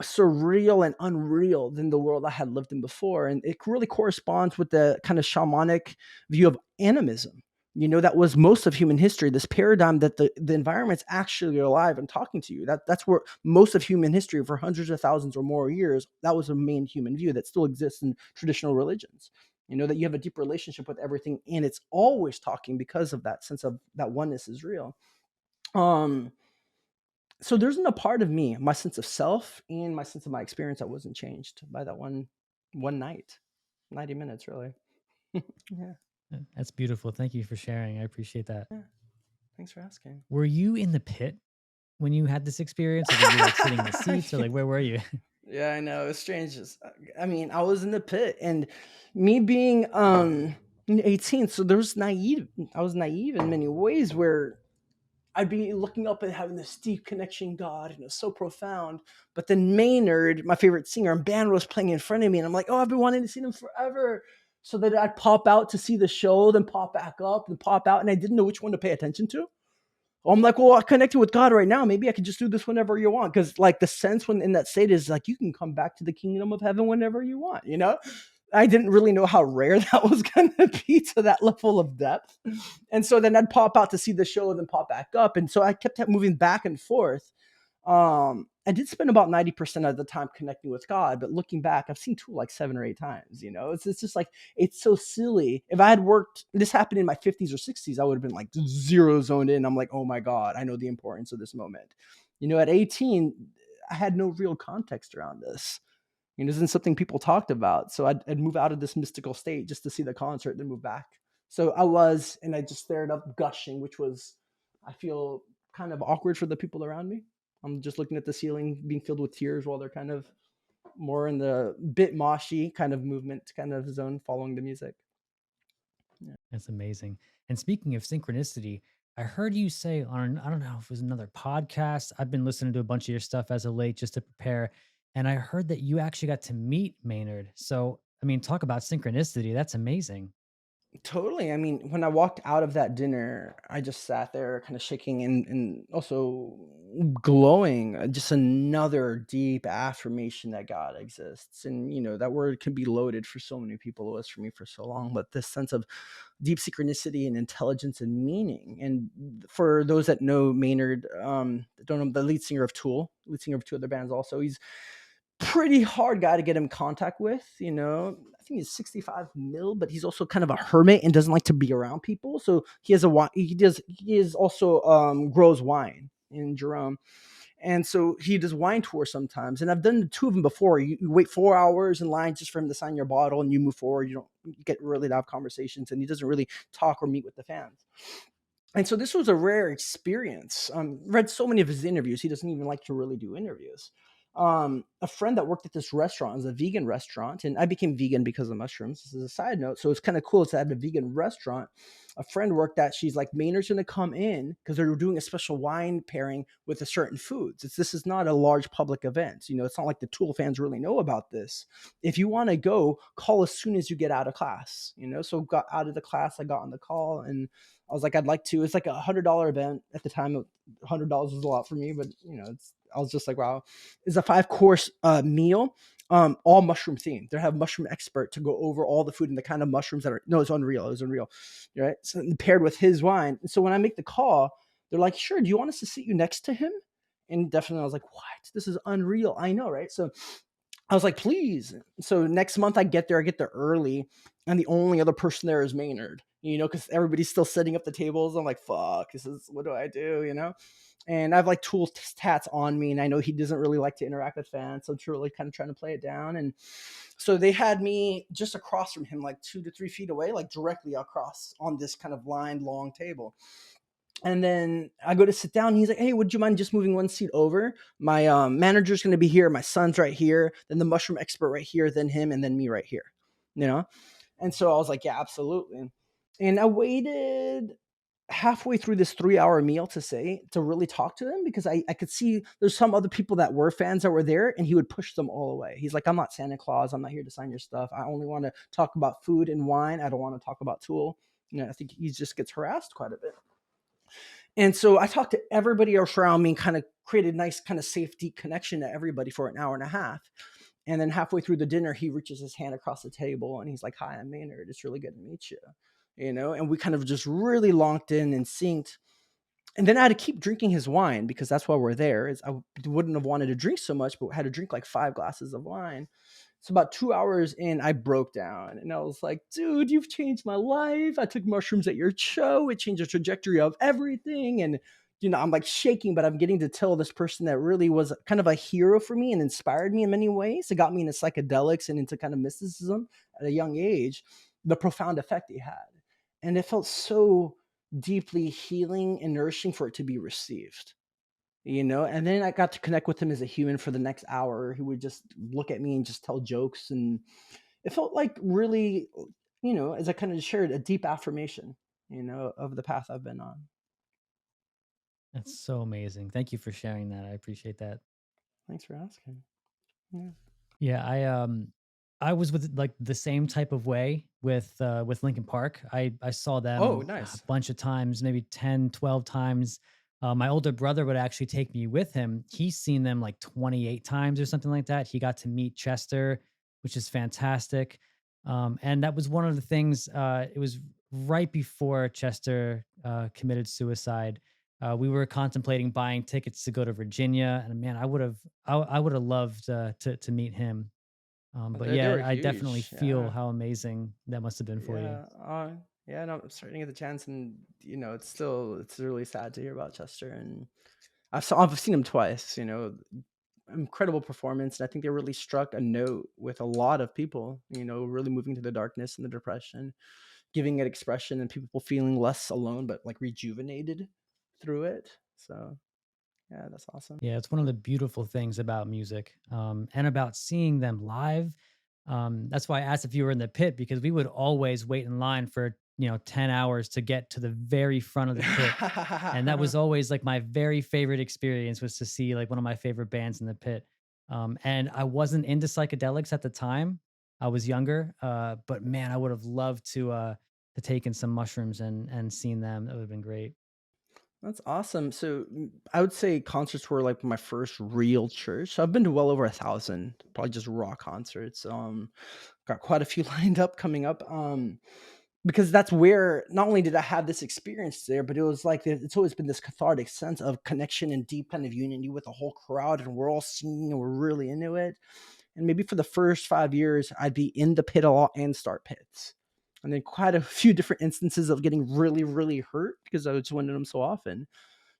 surreal and unreal than the world I had lived in before. And it really corresponds with the kind of shamanic view of animism. That was most of human history, this paradigm that the environment's actually alive and talking to you. That's where most of human history, for hundreds of thousands or more years, that was a main human view that still exists in traditional religions. That you have a deep relationship with everything and it's always talking, because of that sense of that oneness is real. Um, so there's a part of me, my sense of self and my sense of my experience, that wasn't changed by that one night, 90 minutes, really. Yeah, That's beautiful. Thank you for sharing. I appreciate that. yeah. Thanks for asking. Were you in the pit when you had this experience? Like, were you like sitting in the seats, or like where were you? Yeah, I know. It's strange. I mean, I was in the pit, and me being 18, so there was naive. I was naive in many ways, where I'd be looking up and having this deep connection, God, and it's so profound. But then Maynard, my favorite singer, and band was playing in front of me, and I'm like, oh, I've been wanting to see them forever. So that I'd pop out to see the show, then pop back up, and pop out, and I didn't know which one to pay attention to. I'm like, well, I connected with God right now. Maybe I could just do this whenever you want. Because like the sense when in that state is like you can come back to the kingdom of heaven whenever you want. I didn't really know how rare that was going to be to that level of depth. And so then I'd pop out to see the show and then pop back up. And so I kept moving back and forth. I did spend about 90% of the time connecting with God, but looking back, I've seen Tool like 7 or 8 times. It's just like, it's so silly. If I had worked, this happened in my 50s or 60s, I would have been like zero zoned in. I'm like, oh my God, I know the importance of this moment. At 18, I had no real context around this. This isn't something people talked about. So I'd move out of this mystical state just to see the concert, then move back. So and I just stared up gushing, which was, I feel, kind of awkward for the people around me. I'm just looking at the ceiling being filled with tears while they're kind of more in the bit moshy kind of movement kind of zone following the music. Yeah. That's amazing. And speaking of synchronicity, I heard you say on, I don't know if it was another podcast. I've been listening to a bunch of your stuff as of late just to prepare. And I heard that you actually got to meet Maynard. So, I mean, talk about synchronicity. That's amazing. Totally. I mean, when I walked out of that dinner, I just sat there kind of shaking and also glowing. Just another deep affirmation that God exists. And, that word can be loaded for so many people. It was for me for so long. But this sense of deep synchronicity and intelligence and meaning. And for those that know Maynard, don't know, the lead singer of Tool, lead singer of two other bands also, he's pretty hard guy to get in contact with. I think he's 65 mil, but he's also kind of a hermit and doesn't like to be around people. So he has he is also grows wine in Jerome. And so he does wine tours sometimes. And I've done the two of them before. You wait 4 hours in line just for him to sign your bottle and you move forward. You get really to have conversations, and he doesn't really talk or meet with the fans. And so this was a rare experience. Read so many of his interviews. He doesn't even like to really do interviews. A friend that worked at this restaurant is a vegan restaurant, and I became vegan because of mushrooms. This is a side note. So it's kind of cool to have a vegan restaurant. A friend worked at, she's like, Maynard's going to come in because they're doing a special wine pairing with a certain foods. This is not a large public event. It's not like the Tool fans really know about this. If you want to go, call as soon as you get out of class. So got out of the class, I got on the call, and I was like, I'd like to. It's like $100 event at the time. $100 was a lot for me, but I was just like, wow. It's a 5-course meal. all mushroom themed. They have mushroom expert to go over all the food and the kind of mushrooms that are. No, it's unreal. It was unreal, right? So paired with his wine. And so when I make the call, they're like, "Sure, do you want us to sit you next to him?" And definitely, I was like, "What? This is unreal." I know, right? So I was like, please. So next month I get there, early, and the only other person there is Maynard, because everybody's still setting up the tables. I'm like, fuck, what do I do, And I have like tool tats on me, and I know he doesn't really like to interact with fans, so I'm really kind of trying to play it down. And so they had me just across from him, like 2 to 3 feet away, like directly across on this kind of lined long table. And then I go to sit down. And he's like, "Hey, would you mind just moving one seat over? My manager's going to be here. My son's right here. Then the mushroom expert right here. Then him, and then me right here." You know. And so I was like, "Yeah, absolutely." And I waited halfway through this 3 hour meal to really talk to him, because I could see there's some other people that were fans that were there, and he would push them all away. He's like, "I'm not Santa Claus. I'm not here to sign your stuff. I only want to talk about food and wine. I don't want to talk about Tool." I think he just gets harassed quite a bit. And so I talked to everybody else around me and kind of created a nice kind of safety connection to everybody for an hour and a half. And then halfway through the dinner, he reaches his hand across the table and he's like, "Hi, I'm Maynard. It's really good to meet you." And we kind of just really locked in and synced. And then I had to keep drinking his wine, because that's why we're there. Is I wouldn't have wanted to drink so much, but had to drink like 5 glasses of wine. So about 2 hours in, I broke down and I was like, "Dude, you've changed my life. I took mushrooms at your show. It changed the trajectory of everything." And, I'm like shaking, but I'm getting to tell this person that really was kind of a hero for me and inspired me in many ways. It got me into psychedelics and into kind of mysticism at a young age, the profound effect he had. And it felt so deeply healing and nourishing for it to be received. And then I got to connect with him as a human for the next hour. He would just look at me and just tell jokes, and it felt like really, as I kind of shared, a deep affirmation, of the path I've been on. That's so amazing. Thank you for sharing that. I appreciate that. Thanks for asking. Yeah. Yeah, I was with like the same type of way with Lincoln Park. I saw Oh, them a nice. bunch of times, maybe 10, 12 times. My older brother would actually take me with him. He's seen them like 28 times or something like that. He got to meet Chester, which is fantastic. And that was one of the things, it was right before Chester committed suicide. We were contemplating buying tickets to go to Virginia, and man, I would have loved to meet him. But They were yeah, I definitely huge. feel Yeah. how amazing that must have been for you. Yeah. Yeah. No, I'm starting to get the chance, and it's really sad to hear about Chester. And I've seen him twice. Incredible performance, and I think they really struck a note with a lot of people, really moving to the darkness and the depression, giving it expression, and people feeling less alone but like rejuvenated through it. So yeah, that's awesome. Yeah, it's one of the beautiful things about music, and about seeing them live. That's why I asked if you were in the pit, because we would always wait in line for 10 hours to get to the very front of the pit. And that was always like my very favorite experience, was to see like one of my favorite bands in the pit. And I wasn't into psychedelics at the time. I was younger, but man, I would have loved to take in some mushrooms and seen them. That would have been great. That's awesome. So I would say concerts were like my first real church. So I've been to well over 1,000, probably just raw concerts. Got quite a few lined up coming up. Because that's where not only did I have this experience there, but it was like it's always been this cathartic sense of connection and deep kind of unity with the whole crowd, and we're all singing and we're really into it. And maybe for the first 5 years, I'd be in the pit a lot and start pits. And then quite a few different instances of getting really, really hurt because I was winning them so often.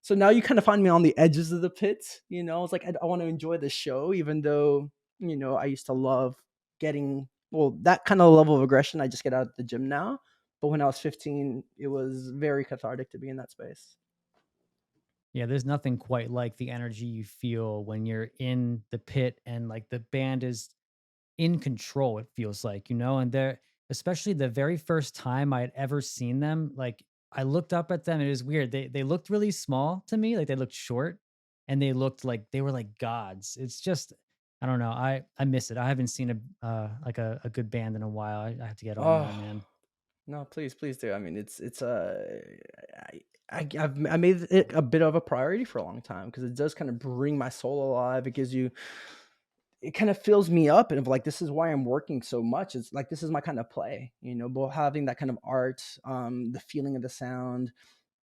So now you kind of find me on the edges of the pit. It's like I want to enjoy the show, even though I used to love getting that kind of level of aggression. I just get out of the gym now, but when I was 15, it was very cathartic to be in that space. Yeah, there's nothing quite like the energy you feel when you're in the pit and like the band is in control, it feels like, and they're, especially the very first time I had ever seen them, like I looked up at them. It was weird. They looked really small to me, like they looked short, and they looked like they were like gods. It's just, I don't know. I miss it. I haven't seen like a good band in a while. I have to get on that, Oh, man. no, please do. I mean, I made it a bit of a priority for a long time because it does kind of bring my soul alive. It gives you it kind of fills me up, and of like, this is why I'm working so much. It's like, this is my kind of play, but having that kind of art, the feeling of the sound,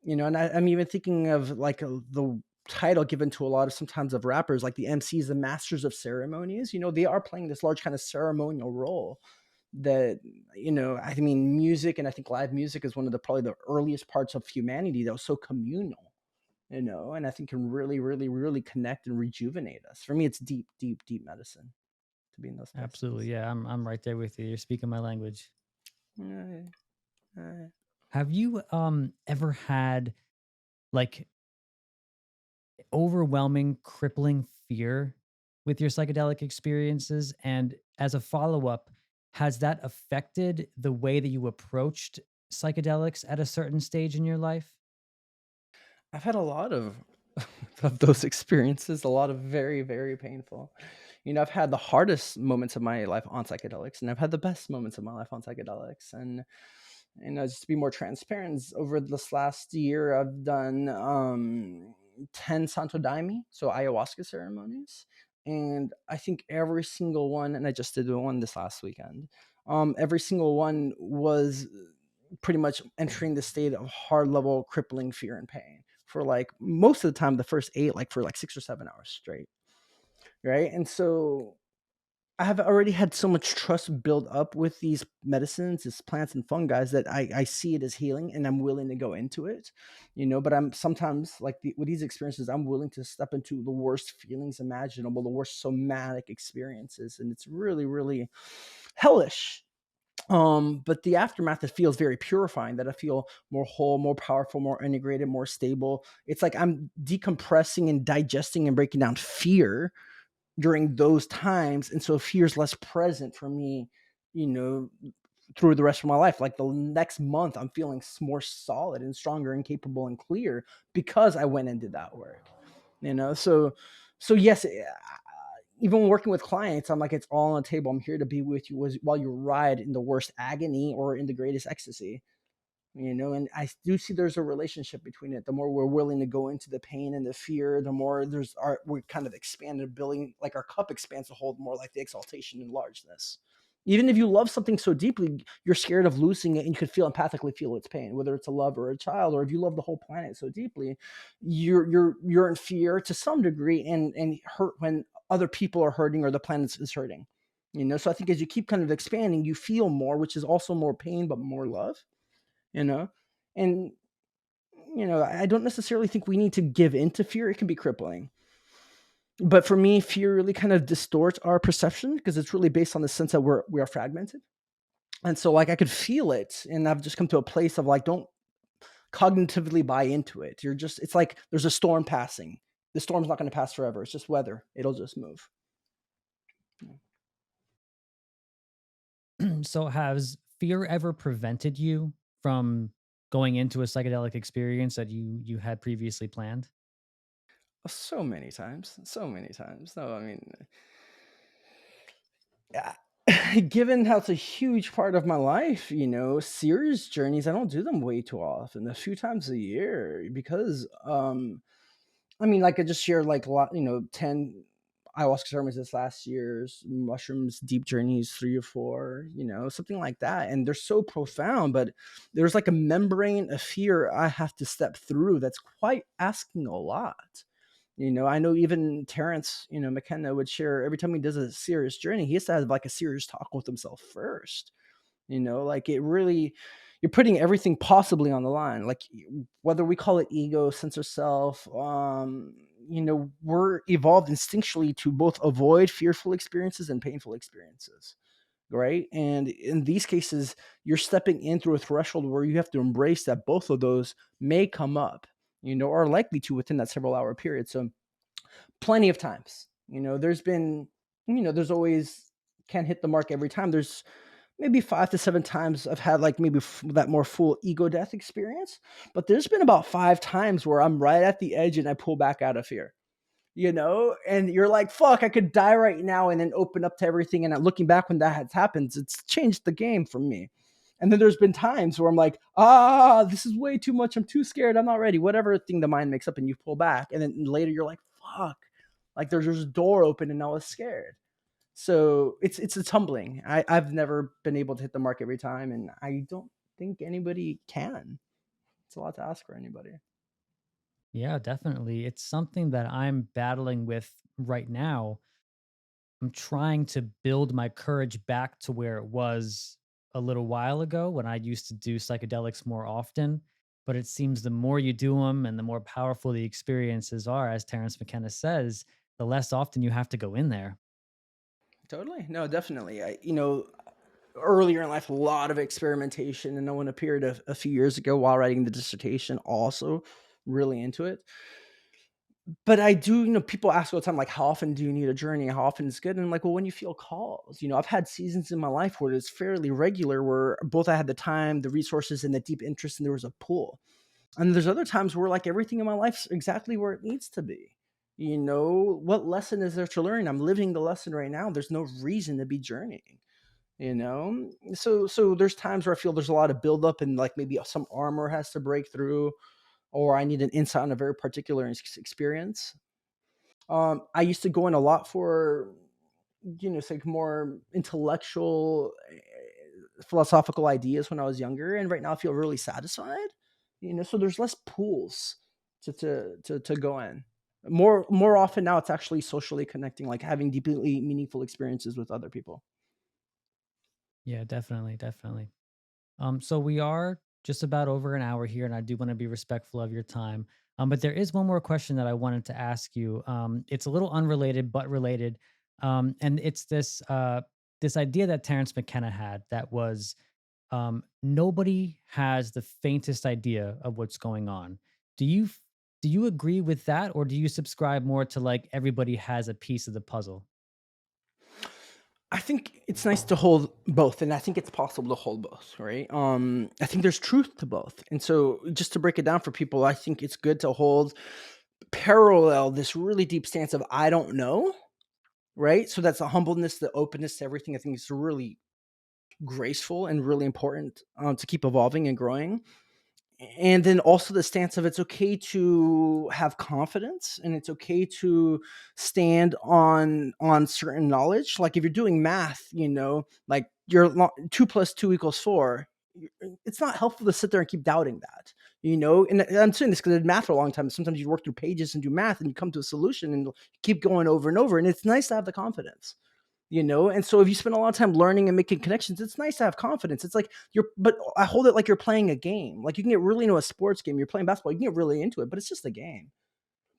and I'm even thinking of like the title given to a lot of sometimes of rappers, like the MCs, the masters of ceremonies. They are playing this large kind of ceremonial role that, I mean, music, and I think live music is one of the probably the earliest parts of humanity that was so communal, and I think can really, really, really connect and rejuvenate us. For me, it's deep, deep, deep medicine to be in those Absolutely. places. Yeah, I'm right there with you. You're speaking my language. Uh, uh, Have you ever had like overwhelming, crippling fear with your psychedelic experiences? And as a follow up, has that affected the way that you approached psychedelics at a certain stage in your life? I've had a lot of of those experiences, a lot of very, very painful. I've had the hardest moments of my life on psychedelics, and I've had the best moments of my life on psychedelics. And just to be more transparent, over this last year, I've done 10 Santo Daime, so ayahuasca ceremonies, and I think every single one, and I just did one this last weekend. Every single one was pretty much entering the state of hard level crippling fear and pain for like most of the time, the first eight, like for like 6 or 7 hours straight, right? And so I have already had so much trust built up with these medicines, these plants and fungi, that I see it as healing, and I'm willing to go into it, But I'm sometimes like with these experiences, I'm willing to step into the worst feelings imaginable, the worst somatic experiences, and it's really, really hellish. But the aftermath, it feels very purifying, that I feel more whole, more powerful, more integrated, more stable. It's like I'm decompressing and digesting and breaking down fear during those times. And so fear is less present for me, you know, through the rest of my life. Like the next month, I'm feeling more solid and stronger and capable and clear because I went and did that work, so yes, even working with clients, I'm like, it's all on the table. I'm here to be with you while you ride in the worst agony or in the greatest ecstasy, and I do see there's a relationship between it. The more we're willing to go into the pain and the fear, the more we kind of expanded, building, like our cup expands to hold more like the exaltation and largeness. Even if you love something so deeply, you're scared of losing it, and you could empathically feel its pain, whether it's a love or a child, or if you love the whole planet so deeply, you're in fear to some degree, and hurt when other people are hurting or the planet is hurting. So I think as you keep kind of expanding, you feel more, which is also more pain, but more love, you know and I don't necessarily think we need to give in to fear. It can be crippling, but for me, fear really kind of distorts our perception, because it's really based on the sense that we are fragmented. And so like I could feel it, and I've just come to a place of like, don't cognitively buy into it. It's like there's a storm passing. The storm's not going to pass forever. It's just weather. It'll just move. So, has fear ever prevented you from going into a psychedelic experience that you had previously planned? So many times, so many times. No, I mean, yeah. Given how it's a huge part of my life, serious journeys, I don't do them way too often, a few times a year, because I mean, like I just shared like a lot, 10 ayahuasca ceremonies this last year's, mushrooms deep journeys 3 or 4, something like that. And they're so profound, but there's like a membrane of fear I have to step through that's quite asking a lot. I know even Terrence, McKenna would share every time he does a serious journey, he has to have like a serious talk with himself first. Like it really, you're putting everything possibly on the line. Like whether we call it ego, sense of self, we're evolved instinctually to both avoid fearful experiences and painful experiences. Right. And in these cases, you're stepping in through a threshold where you have to embrace that both of those may come up, or are likely to within that several hour period. So plenty of times. There's been, there's always, can't hit the mark every time. There's maybe 5 to 7 times I've had like maybe that more full ego death experience, but there's been about 5 times where I'm right at the edge and I pull back out of fear. And you're like, fuck, I could die right now, and then open up to everything. And looking back when that has happened, it's changed the game for me. And then there's been times where I'm like, this is way too much. I'm too scared. I'm not ready. Whatever thing the mind makes up, and you pull back. And then later you're like, fuck, like there's a door open and I was scared. So it's humbling. I've never been able to hit the mark every time, and I don't think anybody can. It's a lot to ask for anybody. Yeah, definitely. It's something that I'm battling with right now. I'm trying to build my courage back to where it was a little while ago when I used to do psychedelics more often. But it seems the more you do them and the more powerful the experiences are, as Terrence McKenna says, the less often you have to go in there. Totally. No, definitely. Earlier in life, a lot of experimentation, and no one appeared a few years ago while writing the dissertation, also really into it. But I do, people ask all the time, like, how often do you need a journey? How often is good? And I'm like, well, when you feel calls, I've had seasons in my life where it's fairly regular, where both I had the time, the resources, and the deep interest, and there was a pull. And there's other times where like everything in my life's exactly where it needs to be. What lesson is there to learn? I'm living the lesson right now. There's no reason to be journeying. So there's times where I feel there's a lot of buildup and like maybe some armor has to break through, or I need an insight on a very particular experience. I used to go in a lot for, it's like more intellectual, philosophical ideas when I was younger, and right now I feel really satisfied. So there's less pools to go in. More often now, it's actually socially connecting, like having deeply meaningful experiences with other people. Yeah, definitely, definitely. So we are just about over an hour here, and I do want to be respectful of your time. But there is one more question that I wanted to ask you. It's a little unrelated, but related. And it's this idea that Terrence McKenna had that was nobody has the faintest idea of what's going on. Do you do you agree with that, or do you subscribe more to like everybody has a piece of the puzzle? I think it's nice to hold both, and I think it's possible to hold both, right? I think there's truth to both, and so just to break it down for people, I think it's good to hold parallel this really deep stance of I don't know, right? So that's the humbleness, the openness to everything. I think it's really graceful and really important, to keep evolving and growing. And then also the stance of it's okay to have confidence, and it's okay to stand on certain knowledge. Like if you're doing math, like 2 plus 2 equals 4, it's not helpful to sit there and keep doubting that. And I'm saying this because I did math for a long time. Sometimes you work through pages and do math and you come to a solution and keep going over and over, and it's nice to have the confidence. And so if you spend a lot of time learning and making connections, it's nice to have confidence. It's like but I hold it like you're playing a game. Like you can get really into a sports game. You're playing basketball, you can get really into it, but it's just a game.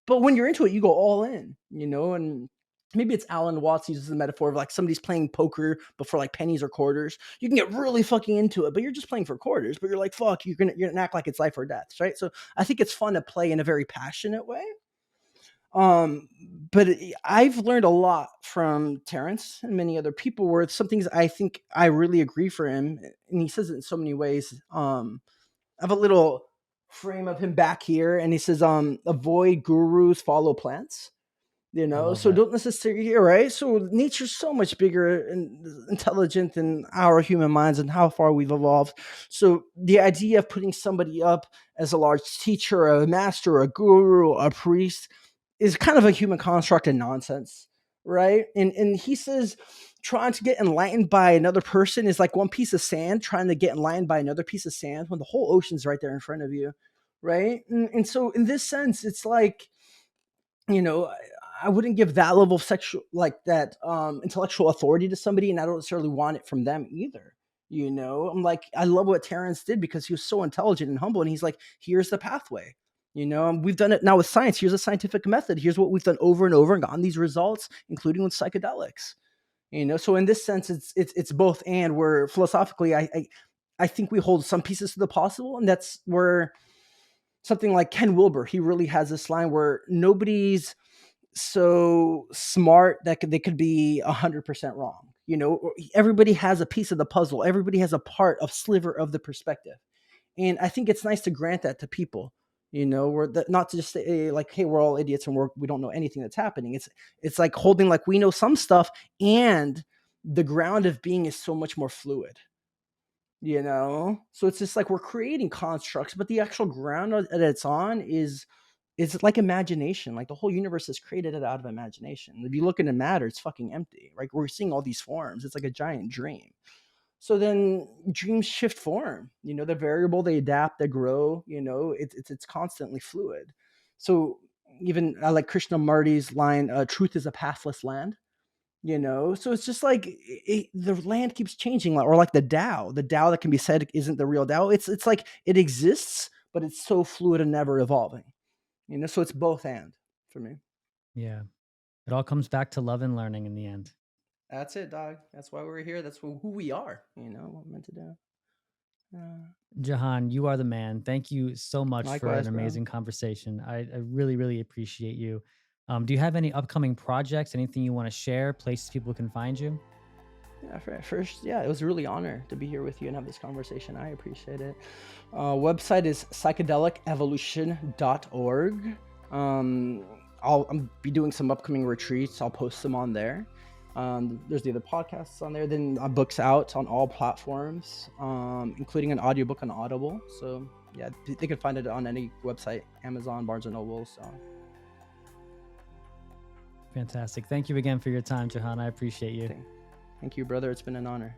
But when you're into it, you go all in. And maybe it's Alan Watts uses the metaphor of like somebody's playing poker before like pennies or quarters. You can get really fucking into it, but you're just playing for quarters. But you're like, fuck, you're gonna act like it's life or death, right? So I think it's fun to play in a very passionate way. Um, but I've learned a lot from Terrence and many other people where some things I think I really agree for him, and he says it in so many ways. I have a little frame of him back here, and he says, avoid gurus, follow plants. I love So that. don't necessarily, right? So nature's so much bigger and intelligent than our human minds and how far we've evolved. So the idea of putting somebody up as a large teacher, a master, a guru, a priest is kind of a human construct and nonsense, right? And he says trying to get enlightened by another person is like one piece of sand trying to get enlightened by another piece of sand when the whole ocean's right there in front of you, right? And so in this sense, it's like, you know, I, I wouldn't give that level of sexual, like that, intellectual authority to somebody, and I don't necessarily want it from them either. I'm like, I love what Terrence did because he was so intelligent and humble, and he's like, here's the pathway. And we've done it now with science. Here's a scientific method. Here's what we've done over and over and gotten these results, including with psychedelics. So in this sense, it's both, and where philosophically, I think we hold some pieces to the possible, and that's where something like Ken Wilber, he really has this line where nobody's so smart that they could be 100% wrong. Everybody has a piece of the puzzle. Everybody has a part of sliver of the perspective. And I think it's nice to grant that to people. Not to just say like, hey, we're all idiots and we don't know anything that's happening. It's like holding like we know some stuff, and the ground of being is so much more fluid. So it's just like we're creating constructs, but the actual ground that it's on is It's like imagination. Like the whole universe is created out of imagination. If you look into matter, it's fucking empty. Right? We're seeing all these forms. It's like a giant dream. So then dreams shift form. They're variable, they adapt, they grow. It's constantly fluid. So even I like Krishnamurti's line, "Truth is a pathless land." So it's just like the land keeps changing, or like the Tao that can be said isn't the real Tao. It's like it exists, but it's so fluid and never evolving. So it's both and for me. Yeah. It all comes back to love and learning in the end. That's it, dog. That's why we're here. That's who we are. What we're meant to do. Jahan, you are the man. Thank you so much for an Likewise, bro. amazing conversation. I really, really appreciate you. Do you have any upcoming projects, anything you want to share, places people can find you? Yeah, first, yeah, it was a really honor to be here with you and have this conversation. I appreciate it. Website is psychedelicEvolution.org. I'll be doing some upcoming retreats. I'll post them on there. There's the other podcasts on there. Then books out on all platforms, including an audiobook on Audible. So yeah, they can find it on any website, Amazon, Barnes and Noble. So Fantastic. Thank you again for your time, Jahan. I appreciate you. thank you, brother. It's been an honor.